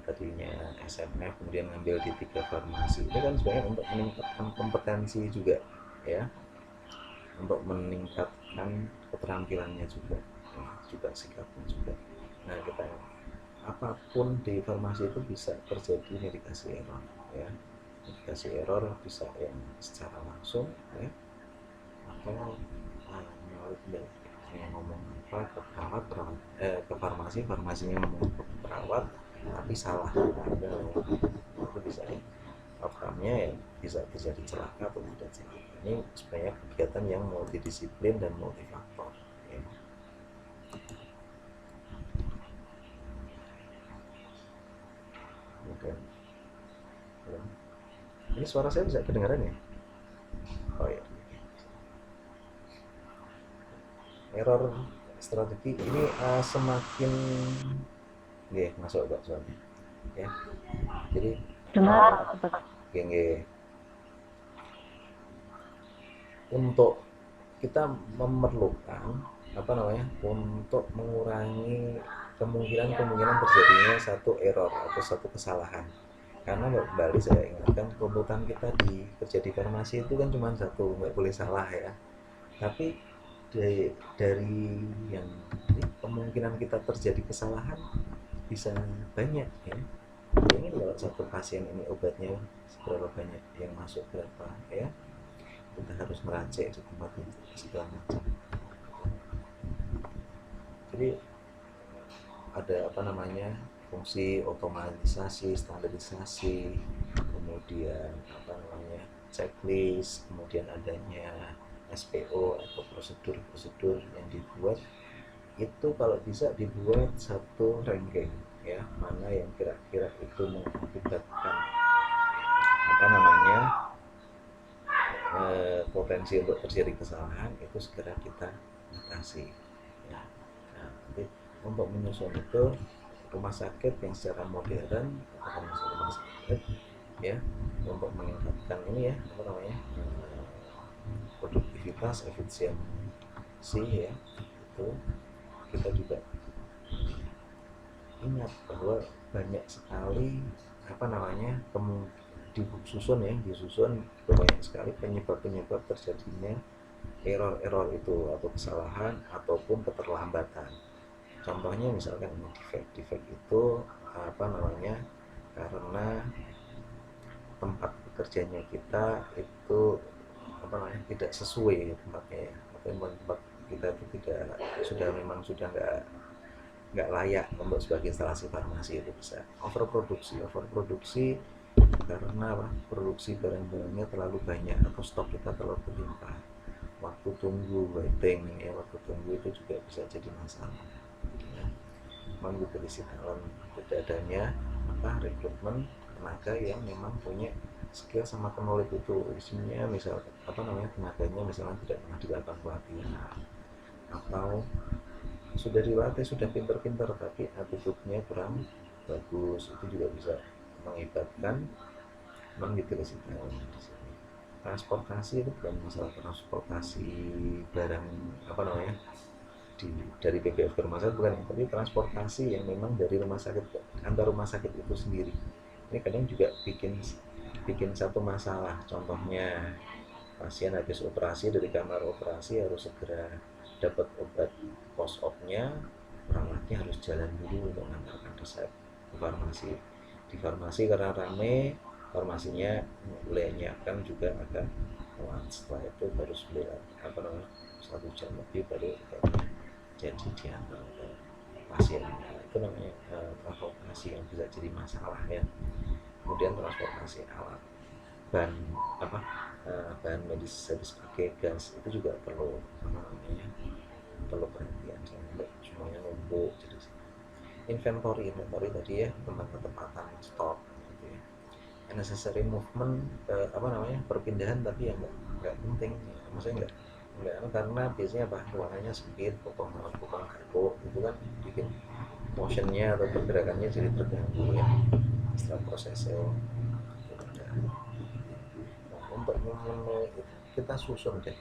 A: tadinya SMF kemudian ngambil di 3 farmasi itu kan sebenarnya untuk meningkatkan kompetensi juga ya, untuk meningkatkan keterampilannya juga ya, juga sikapnya juga. Nah kita apapun di farmasi itu bisa terjadi medikasi error ya, medikasi error bisa yang secara langsung ya, atau melalui yang ngomong apa ke perawat, ke farmasi, farmasinya ngomong ke perawat tapi salah ada itu bisa ya, outcome-nya ya bisa terjadi celaka atau tidak celaka. Ini sebenarnya kegiatan yang multidisiplin dan multifaktor ya. Kemudian ini suara saya bisa kedengaran ya? Oh ya, error strategi ini semakin masuk Pak soalnya ya, jadi
C: Dengar.
A: geng untuk kita memerlukan apa namanya untuk mengurangi kemungkinan terjadinya satu error atau satu kesalahan, karena kembali saya ingatkan tuntutan kita di kerja di farmasi itu kan cuma satu, nggak boleh salah ya, tapi dari yang kemungkinan kita terjadi kesalahan bisa banyak ya. Ini kalau satu pasien ini obatnya seberapa banyak yang masuk berapa ya, kita harus meracik di tempat itu segala macam. Jadi ada apa namanya fungsi otomatisasi, standarisasi, kemudian apa namanya checklist, kemudian adanya SPO atau prosedur-prosedur yang dibuat itu kalau bisa dibuat satu ranking ya, mana yang kira-kira itu mengakibatkan apa namanya potensi untuk terjadi kesalahan itu segera kita atasi ya. Nah, nanti untuk menyusun itu rumah sakit yang secara modern atau rumah sakit ya, untuk meningkatkan ini ya apa namanya produktivitas, efisiensi ya, itu kita juga ingat bahwa banyak sekali apa namanya disusun itu banyak sekali penyebab terjadinya error itu atau kesalahan ataupun keterlambatan. Contohnya misalkan defect itu apa namanya karena tempat bekerjanya kita itu apa namanya tidak sesuai tempatnya ya, atau tempat kita itu sudah nggak layak untuk sebagai instalasi farmasi. Itu bisa overproduksi karena apa? Produksi barang-barangnya terlalu banyak atau stok kita terlalu berlimpah, waktu tunggu waiting ya, waktu tunggu itu juga bisa jadi masalah ya. Mobility talent, tidak adanya rekrutmen tenaga yang memang punya skill sama knowledge itu, isinya misal apa namanya tenaganya misalnya tidak pernah dilakukan pelatihan atau sudah dilatih sudah pinter-pinter tapi attitude-nya kurang bagus, itu juga bisa mengakibatkan mobility talent. Transportasi itu bukan masalah transportasi barang apa namanya dari PBF ke rumah sakit, bukan, tapi transportasi yang memang dari rumah sakit antar rumah sakit itu sendiri. Ini kadang juga bikin satu masalah. Contohnya pasien habis operasi, dari kamar operasi harus segera dapat obat post op-nya, perawatnya harus jalan dulu untuk mengantarkan resep ke farmasi. Di farmasi karena rame, farmasinya boleh nyiapkan juga agak telat, setelah itu baru apa namanya 1 jam lebih baru jadi diantar ke pasien. Itu namanya transportasi yang bisa jadi masalah ya. Kemudian transportasi alat bahan apa bahan medis sebagai gas itu juga perlu namanya perlu perhatian sampai semuanya numpuk. Jadi inventory tadi ya, tentang ketepatan stok gitu ya. unnecessary movement, perpindahan tapi yang nggak penting, maksudnya nggak karena biasanya apa, ruangannya sempit, potong garpu itu kan bikin motionnya atau pergerakannya jadi terganggu ya setelah processing. Nah, untuk memenuhi itu kita susun deh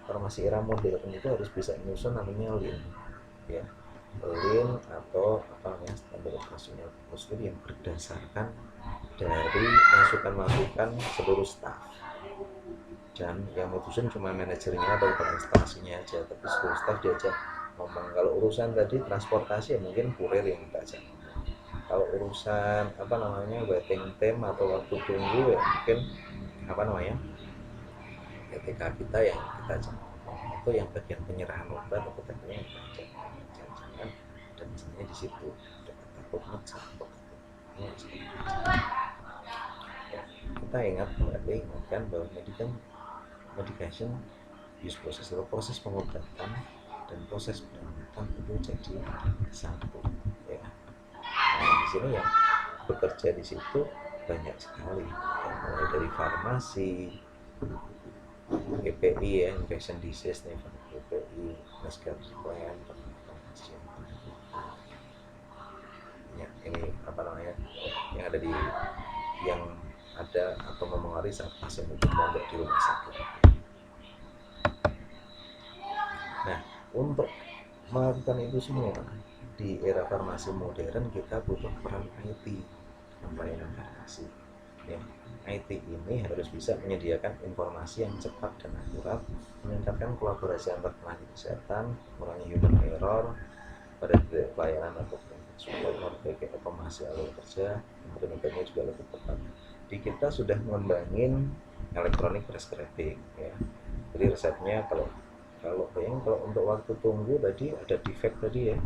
A: farmasi era modern itu harus bisa nyusun namanya lean ya, lean atau standar operasional prosedur yang berdasarkan dari masukan-masukan seluruh staff, dan yang mutusin cuma manajernya atau instalasinya aja, tapi seluruh staff diajak ngomong. Kalau urusan tadi transportasi ya mungkin kurir yang kita ajak ngomong. Kalau urusan waiting time atau waktu tunggu ya mungkin ketika kita yang kita ajak ngomong. Itu yang bagian penyerahan obat atau tekniknya yang kita ajak jangan, dan misalnya di situ takut ngecap ya, kita ingatkan bahwa medication use process atau proses pengobatan dan proses perawatan itu jadi satu ya. Nah, di sini yang bekerja di situ banyak sekali ya, mulai dari farmasi, EPI ya, infection disease nih, EPI, masker plan, pasien ya, ini yang ada di yang ada atau mempengaruhi saat pasien itu mondok di rumah sakit. Nah, untuk melakukan itu semua di era farmasi modern kita butuh peran IT, pelayanan farmasi ya. IT ini harus bisa menyediakan informasi yang cepat dan akurat, meningkatkan kolaborasi antar tenaga kesehatan, mengurangi human error pada pelayanan atau support, memperbaiki otomasi alur kerja, kemudian juga lebih tepat. Di kita sudah mengembangin electronic prescribing ya. Jadi resepnya kalau untuk waktu tunggu tadi ada defect tadi ya,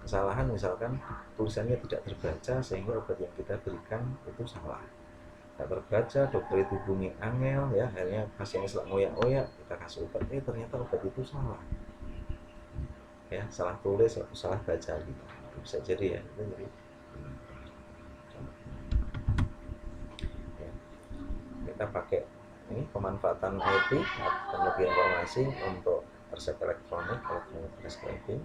A: kesalahan misalkan tulisannya tidak terbaca sehingga obat yang kita berikan itu salah, tidak terbaca, dokter itu bunyi angel ya, akhirnya pasiennya setelah ngoyak-ngoyak kita kasih obat, ternyata obat itu salah ya, salah tulis atau salah baca gitu, bisa jadi ya. Jadi ya, kita pakai ini pemanfaatan IT, teknologi informasi untuk resep elektronik, prescribing,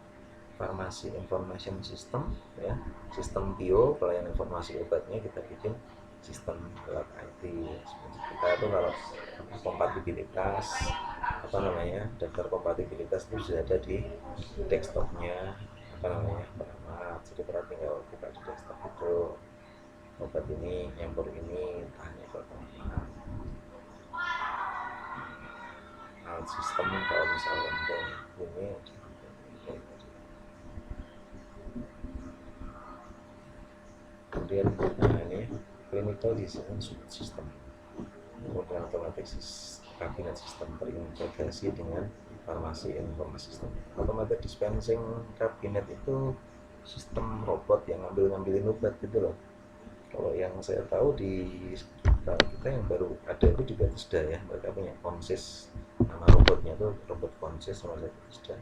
A: farmasi information system ya, sistem bio pelayanan informasi obatnya kita bikin sistem lewat IT. Kita itu kalau kompatibilitas daftar kompatibilitas itu sudah ada di desktopnya Paramat, jadi kita tinggal buka di desktop itu obat ini yang ini tanya ke Paramat, alat sistem kalau misalnya ini kemudian ini clinical design system, kemudian otomatis kabinet sistem terintegrasi dengan farmasi informasi sistem. Otomatis dispensing kabinet itu sistem robot yang ngambilin obat gitu loh. Kalau yang saya tahu di kita yang baru ada itu di Bethesda ya, mereka punya Consys, nama robotnya itu robot Consys sama Bethesda.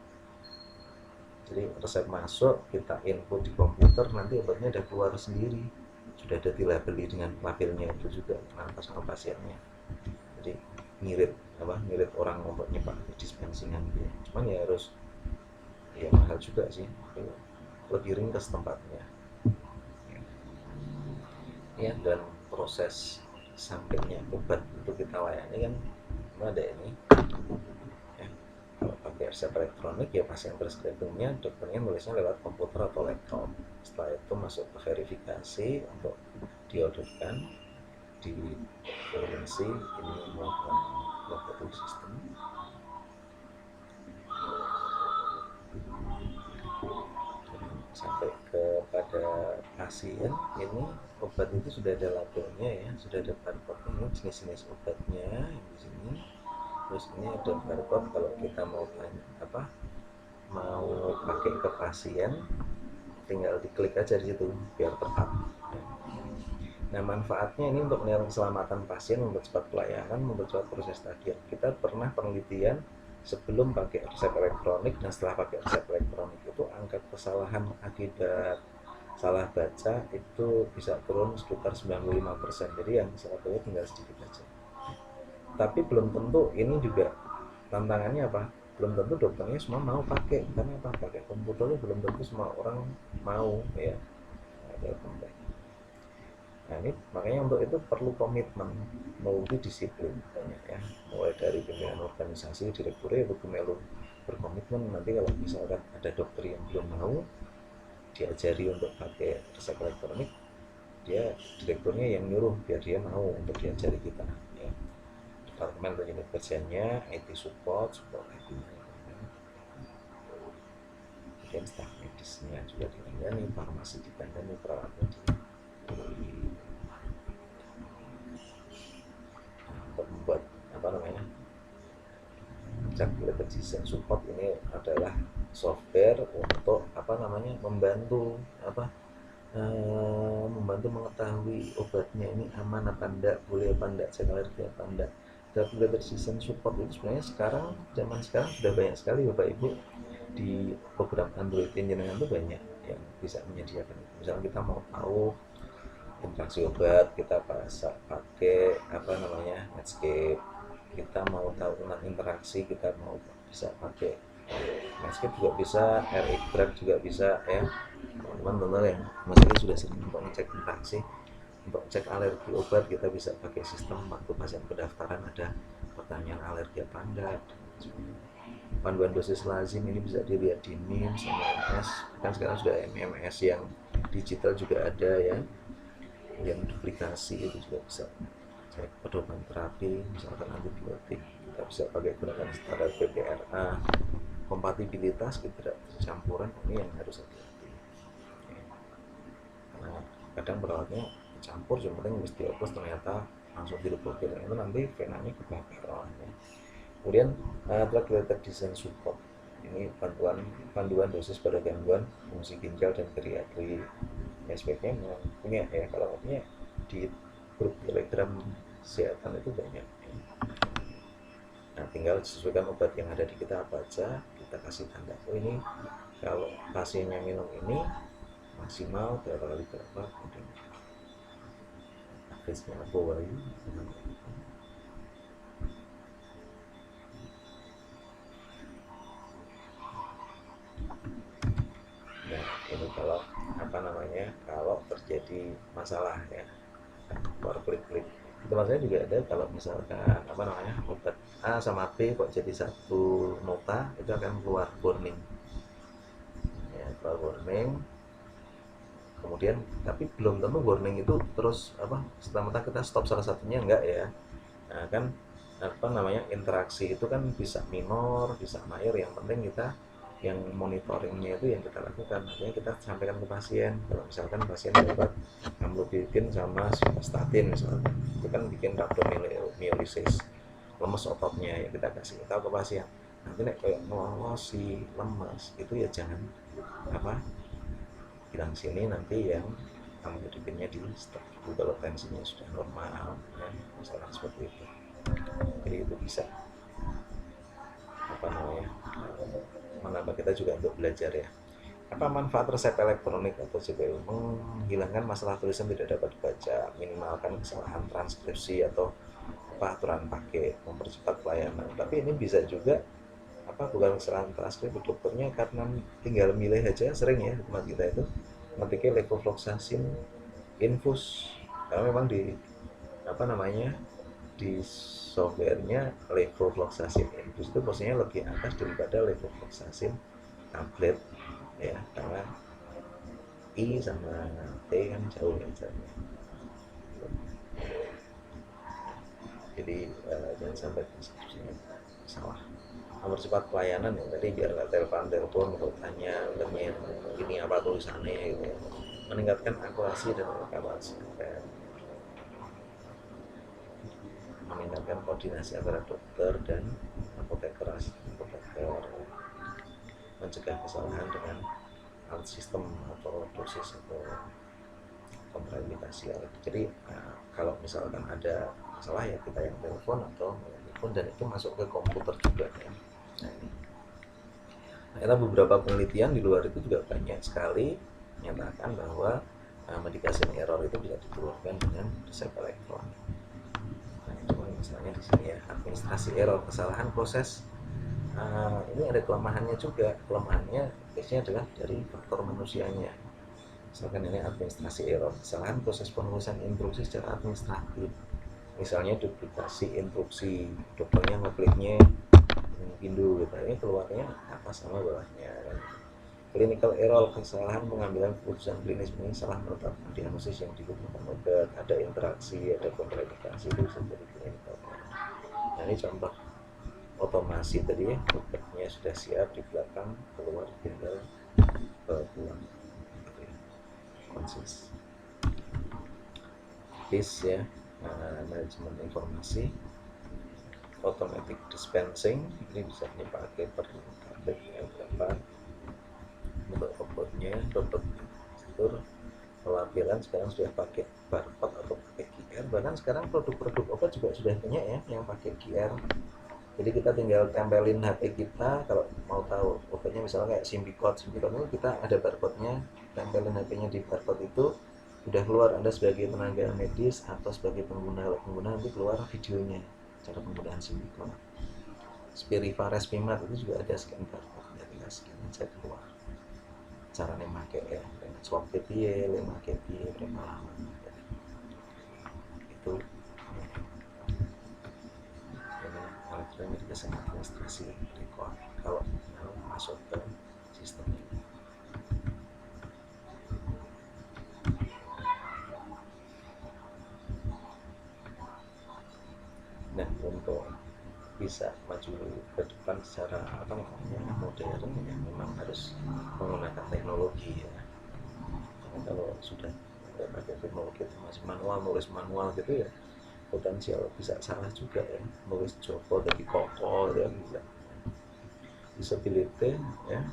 A: Jadi resep masuk, kita input di komputer, nanti obatnya udah keluar sendiri, sudah ada dilabeli dengan labelnya itu juga nanti sama pasiennya. Jadi mirip orang untuk nyepak dispensingan gitu. Cuman ya harus ya mahal juga sih, lebih ringkas tempatnya ya, dan proses sampainya obat untuk kita layani kan ada ini ya. Kalau pakai resep elektronik ya pasien prescribingnya dokternya nulisnya lewat komputer atau laptop, setelah itu masuk ke verifikasi untuk diorderkan di farmasi ini melakukan logout sistem sampai kepada pasien. Ini obat itu sudah ada labelnya ya, sudah ada barcode ini jenis-jenis obatnya yang di sini. Terus ini ada barcode kalau kita mau pakai ke pasien, tinggal diklik aja di situ biar tepat. Nah, manfaatnya ini untuk meningkatkan keselamatan pasien, mempercepat pelayanan, mempercepat proses tadi. Kita pernah penelitian sebelum pakai resep elektronik dan setelah pakai resep elektronik itu angka kesalahan akibat salah baca itu bisa turun sekitar 95%. Jadi yang salah baca tinggal sedikit aja. Tapi belum tentu ini juga tantangannya apa? Belum tentu dokternya semua mau pakai, karena apa? Pakai komputer itu belum tentu semua orang mau ya. Ada konteks. Nah ini makanya untuk itu perlu komitmen, multidisiplin banyak ya. Mulai dari pimpinan organisasi, direkturnya itu melu berkomitmen. Nanti kalau misalkan ada dokter yang belum mau diajari untuk pakai resep elektronik, dia direkturnya yang nyuruh biar dia mau untuk diajari kita ya. Departemen atau unit kerjanya, IT support IT, kemudian staf medisnya juga ditandani, farmasi ditandani, perawatnya untuk membuat apa namanya calculated decision support. Ini adalah software untuk apa namanya membantu apa membantu mengetahui obatnya ini aman apa enggak, boleh apa enggak, saya alergi apa enggak. Calculated decision support itu sebenarnya zaman sekarang sudah banyak sekali Bapak Ibu, di program Android jenengan itu banyak yang bisa menyediakan. Misalnya kita mau tahu interaksi obat, kita pakai apa namanya Netscape. Kita mau tahu tentang interaksi, kita mau bisa pakai Netscape juga bisa, RxDrive juga bisa ya. Teman-teman yang maksudnya sudah sering untuk ngecek interaksi, untuk cek alergi obat, kita bisa pakai sistem waktu pasien pendaftaran ada pertanyaan alergi apa enggak. Panduan dosis lazim ini bisa dilihat di NIMS, MMS, kan sekarang sudah MMS yang digital juga ada ya, yang duplikasi itu juga bisa cek pedoman terapi, misalkan antibiotik kita bisa pakai gerakan standar PPRA, kompatibilitas tidak campuran, ini yang harus hati-hati karena kadang perawatnya campur, cuma penting mesti oplos ternyata langsung diblokir, itu nanti venanya kebakar ya. Kemudian calculated decision support ini panduan dosis pada gangguan fungsi ginjal dan geriatri. Ya sebaiknya memang punya ya, kalau punya di grup telegram kesehatan itu banyak. Nah tinggal sesuaikan obat yang ada di kita apa aja, kita kasih tanda, oh ini kalau pasiennya minum ini maksimal berapa kali berapa, kemudian average-nya apa lagi. Nah ini kalau apa namanya, kalau terjadi masalah ya baru klik-klik itu maksudnya juga ada. Kalau misalkan apa namanya obat A sama B kok jadi satu nota, itu akan keluar warning ya, keluar warning. Kemudian tapi belum tentu warning itu terus apa setelah kita stop salah satunya, enggak ya. Nah kan apa namanya interaksi itu kan bisa minor bisa mayor, yang penting kita yang monitoringnya itu yang kita lakukan, artinya kita sampaikan ke pasien. Kalau misalkan pasien dapat amlodipin sama statin misalnya, itu kan bikin rhabdomyolysis, lemes ototnya, ya kita kasih tahu ke pasien. Nanti nek kayak ngolosi lemes itu ya jangan apa bilang sini, nanti yang amlodipinnya di stop dulu kalau tensinya sudah normal ya, misalnya seperti itu. Jadi itu bisa apa namanya menambah kita juga untuk belajar ya. Apa manfaat resep elektronik atau CPU? Menghilangkan masalah tulisan tidak dapat dibaca, minimalkan kesalahan transkripsi atau aturan pakai, mempercepat pelayanan. Tapi ini bisa juga apa bukan kesalahan transkripsi dokternya, karena tinggal milih aja, sering ya tempat kita itu ngetiknya levofloxacin infus, karena memang di apa namanya di softwarenya levofloxacin infus itu posisinya lebih atas daripada levofloxacin tablet ya, karena I sama T kan jauh ya jaraknya. Jadi jangan sampai deskripsinya salah. Mempercepat pelayanan ya tadi, biar nggak telepon untuk tanya ini apa tulisannya gitu ya. Meningkatkan akurasi dan rekapitulasi, meningkatkan koordinasi antara dokter dan apoteker, mencegah kesalahan dengan alat sistem atau dosis atau kontrindikasi. Jadi kalau misalkan ada masalah ya kita yang telepon atau telepon, dan itu masuk ke komputer juga ya. Nah, ini ternyata beberapa penelitian di luar itu juga banyak sekali menyatakan bahwa medication error itu bisa diturunkan dengan resep elektronik. Nah, cuma misalnya di sini ya, administrasi error, kesalahan proses. Ini ada kelemahannya juga. Kelemahannya biasanya adalah dari faktor manusianya. Misalkan ini administrasi error, kesalahan proses penulisan instruksi secara administratif. Misalnya duplikasi instruksi, dokternya ngekliknya pindu gitu, ini keluarnya atas sama bawahnya kan. Clinical error, kesalahan pengambilan keputusan klinis, ini salah menetapkan diagnosis yang dibutuhkan obat, ada interaksi, ada kontraindikasi, itu bisa jadi clinical error. Nah, ini contoh otomasi tadi ya, obatnya sudah siap di belakang, keluar tinggal pulang konsis. BIS ya, manajemen informasi, automatic dispensing, ini bisa dipakai per kartu yang berapa untuk obatnya, dokter fitur pelabelan sekarang sudah pakai barcode atau pakai QR. Bahkan sekarang produk-produk obat juga sudah banyak ya yang pakai QR. Jadi kita tinggal tempelin HP kita, kalau mau tahu obatnya misalnya kayak Symbicort itu kita ada barcode-nya, tempelin HP-nya di barcode itu, udah keluar Anda sebagai tenaga medis atau sebagai pengguna nanti keluar videonya cara penggunaan Symbicort. Spiriva Respimat itu juga ada scan barcode, tinggal scan aja keluar. Caranya pakai ya, swab piye, pakai piye, berapa lama itu. Elektronik biasanya administrasi record kalau masuk ke sistem ini. Nah, untuk bisa maju ke depan secara modern ya memang harus menggunakan teknologi ya. Karena kalau sudah pakai teknologi itu masih manual, nulis manual gitu ya, potensial bisa salah juga ya, nulis Joko dari Koko ya bisa disability ya.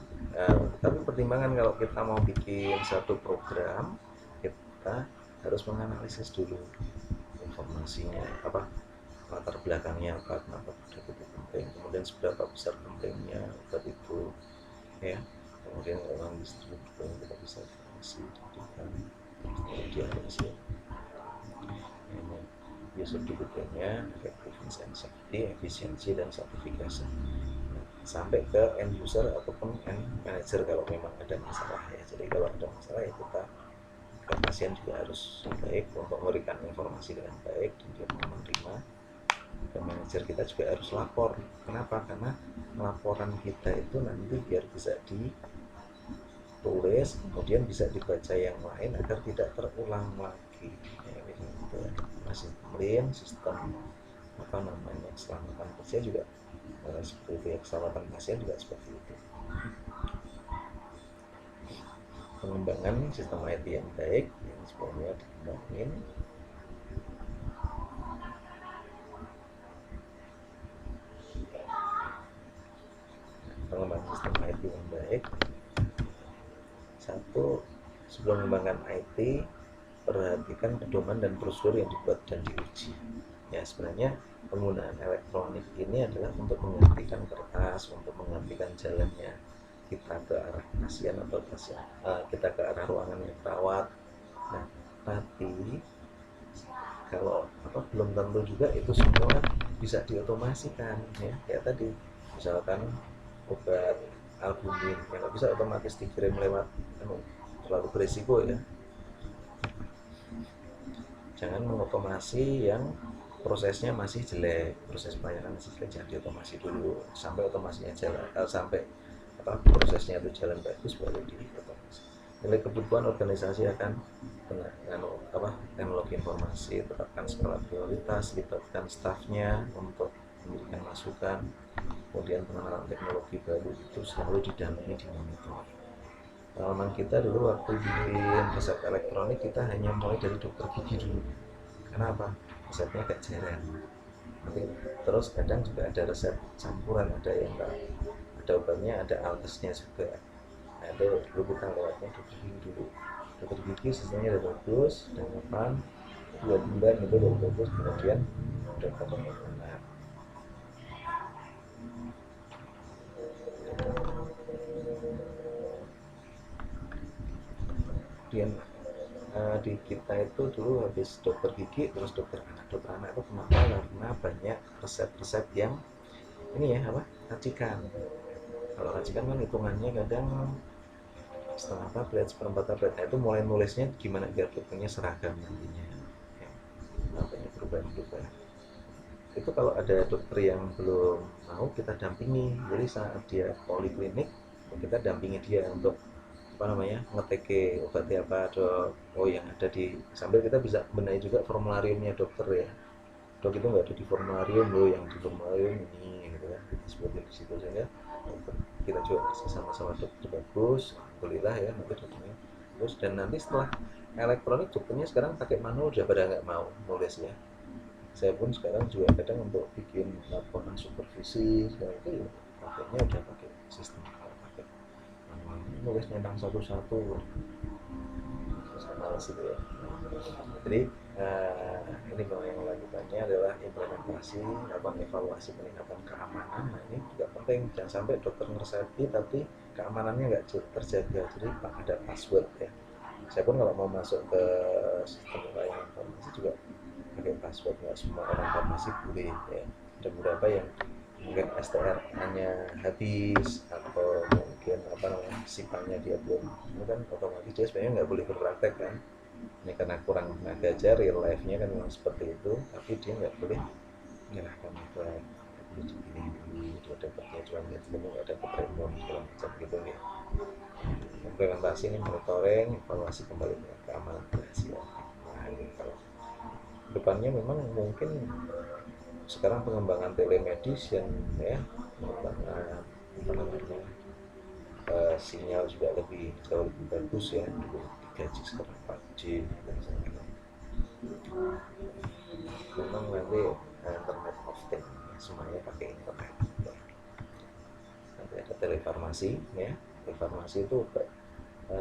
A: Tapi pertimbangan kalau kita mau bikin satu program, kita harus menganalisis dulu informasinya apa, latar belakangnya apa, kenapa produk itu penting, kemudian seberapa besar pentingnya obat itu ya, kemudian orang distributor kita bisa distribusikan diagnosis ini user detailnya, effectiveness and safety, efisiensi dan sertifikasi sampai ke end user ataupun end manager kalau memang ada masalah ya. Jadi kalau ada masalah ya kita ke pasien juga harus baik untuk memberikan informasi dengan baik dan dia menerima. Dan manajer kita juga harus lapor. Kenapa? Karena laporan kita itu nanti biar bisa ditulis, kemudian bisa dibaca yang lain agar tidak terulang lagi ya, gitu. Masih clean sistem apa namanya keselamatan kerja juga seperti itu ya, keselamatan pasien juga seperti itu. Pengembangan sistem IT yang baik yang semuanya dikembangin. Pengembangan sistem IT yang baik, satu, sebelum mengembangkan IT perhatikan pedoman dan prosedur yang dibuat dan diuji ya. Sebenarnya penggunaan elektronik ini adalah untuk menggantikan kertas, untuk menggantikan jalannya kita ke arah pasien atau pasien kita ke arah ruangan yang perawat. Nah, tapi kalau belum tentu juga itu semua bisa diotomasikan ya. Kayak tadi misalkan obat albumin yang nggak bisa otomatis dikirim lewat terlalu berisiko ya. Jangan mengotomasi yang prosesnya masih jelek, proses pelayanan masih jelek, jangan diotomasi dulu sampai otomasinya jalan, sampai prosesnya itu jalan bagus baru diotomasi. Nilai kebutuhan organisasi akan teknologi informasi, tetapkan skala prioritas, libatkan stafnya untuk memberikan masukan, kemudian pengenalan teknologi baru itu selalu didampingi di monitor. Pengalaman kita dulu waktu bikin resep elektronik kita hanya mulai dari dokter gigi dulu. Kenapa? Resepnya agak jarang. Terus kadang juga ada resep campuran, ada yang ada obatnya, ada alkesnya juga. Nah, itu dulu kita lewatnya dokter gigi dulu. Dokter gigi sistemnya udah bagus, dan depan 2 bulan itu udah bagus, kemudian udah ketemu benar. kemudian di kita itu dulu habis dokter gigi terus dokter anak itu kenapa, karena banyak resep-resep yang ini ya apa, racikan. Kalau racikan kan hitungannya kadang setengah tablet, seperempat tablet. Nah, itu mulai nulisnya gimana biar dokternya seragam nantinya ya, namanya perubahan-perubahan itu. Kalau ada dokter yang belum mau, kita dampingi. Jadi saat dia poliklinik kita dampingi dia untuk apa namanya, ngeteke obatnya apa dok, oh yang ada di, sambil kita bisa benahi juga formulariumnya dokter ya, dok itu nggak ada di formularium loh, yang di formularium ini gitu kan, seperti di situ saja. Kita juga kasih sama-sama dokter bagus, alhamdulillah ya, nanti dokternya bagus. Dan nanti setelah elektronik dokternya sekarang pakai manual udah pada nggak mau nulis ya. Saya pun sekarang juga kadang untuk bikin laporan supervisi segala itu ya, pakainya udah pakai sistem, pakai manual, nulis memang satu-satu, males itu ya. Jadi ini kalau yang lanjutannya adalah implementasi apa, evaluasi peningkatan keamanan. Nah ini juga penting, jangan sampai dokter ngeresepi tapi keamanannya nggak terjaga. Jadi ada password ya. Saya pun kalau mau masuk ke sistem layanan farmasi juga pakai password, nggak semua orang farmasi boleh ya. Ada beberapa yang mungkin STR-nya habis atau mungkin apa namanya sipannya dia belum, itu kan otomatis dia sebenarnya nggak boleh berpraktek kan. Ini karena kurang tenaga aja, real life-nya kan memang seperti itu, tapi dia nggak boleh menyerahkan ke ini dia dapatnya cuma gitu, nggak dapat respon segala macam gitu ya. Implementasi ini monitoring, evaluasi kembali dengan keamanan berhasil. Nah ini kalau depannya memang mungkin sekarang pengembangan telemedicine ya, pengembangan apa namanya, sinyal juga jauh lebih bagus ya, dulu 3G sekarang 4G dan sebagainya. Memang nanti internet of things semuanya pakai internet ya. Nanti ada telefarmasi ya, telefarmasi itu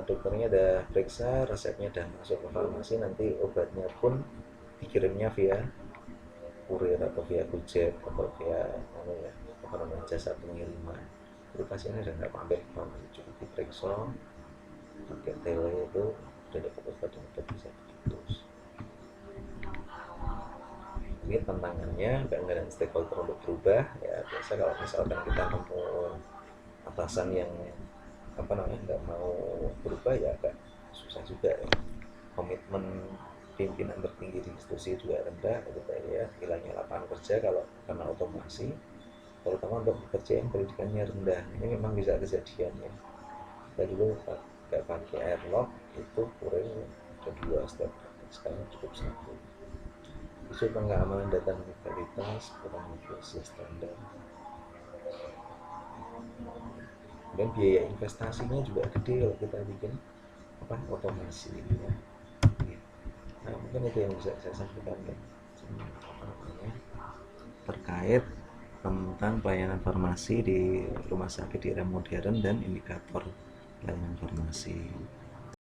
A: dokternya ada periksa, resepnya dan masuk ke farmasi, nanti obatnya pun dikirimnya via kurir atau via Gojek atau via ya, apa namanya, jasa pengiriman. Jadi pasiennya udah nggak mampir ke farmasi, cukup diperiksa pakai tele itu udah dapat obat dan udah bisa terus. Ini tantangannya dan stakeholder untuk berubah ya. Biasa kalau misalkan kita nemu atasan yang apa namanya nggak mau berubah ya agak susah juga ya. Komitmen pimpinan tertinggi di institusi juga rendah gitu ya, hilangnya lapangan kerja kalau karena otomasi, terutama untuk pekerja yang pendidikannya rendah. Ini memang bisa kejadian ya. Kita dulu nggak pakai airlock itu kurang ada 2 step, sekarang cukup 1. Isu pengamanan data legalitas kurang lebih standar. Dan biaya investasinya juga gede kalau kita bikin apa otomasi ya. Nah mungkin itu yang bisa saya sampaikan ya, terkait tentang pelayanan farmasi di rumah sakit di era modern dan indikator pelayanan farmasi.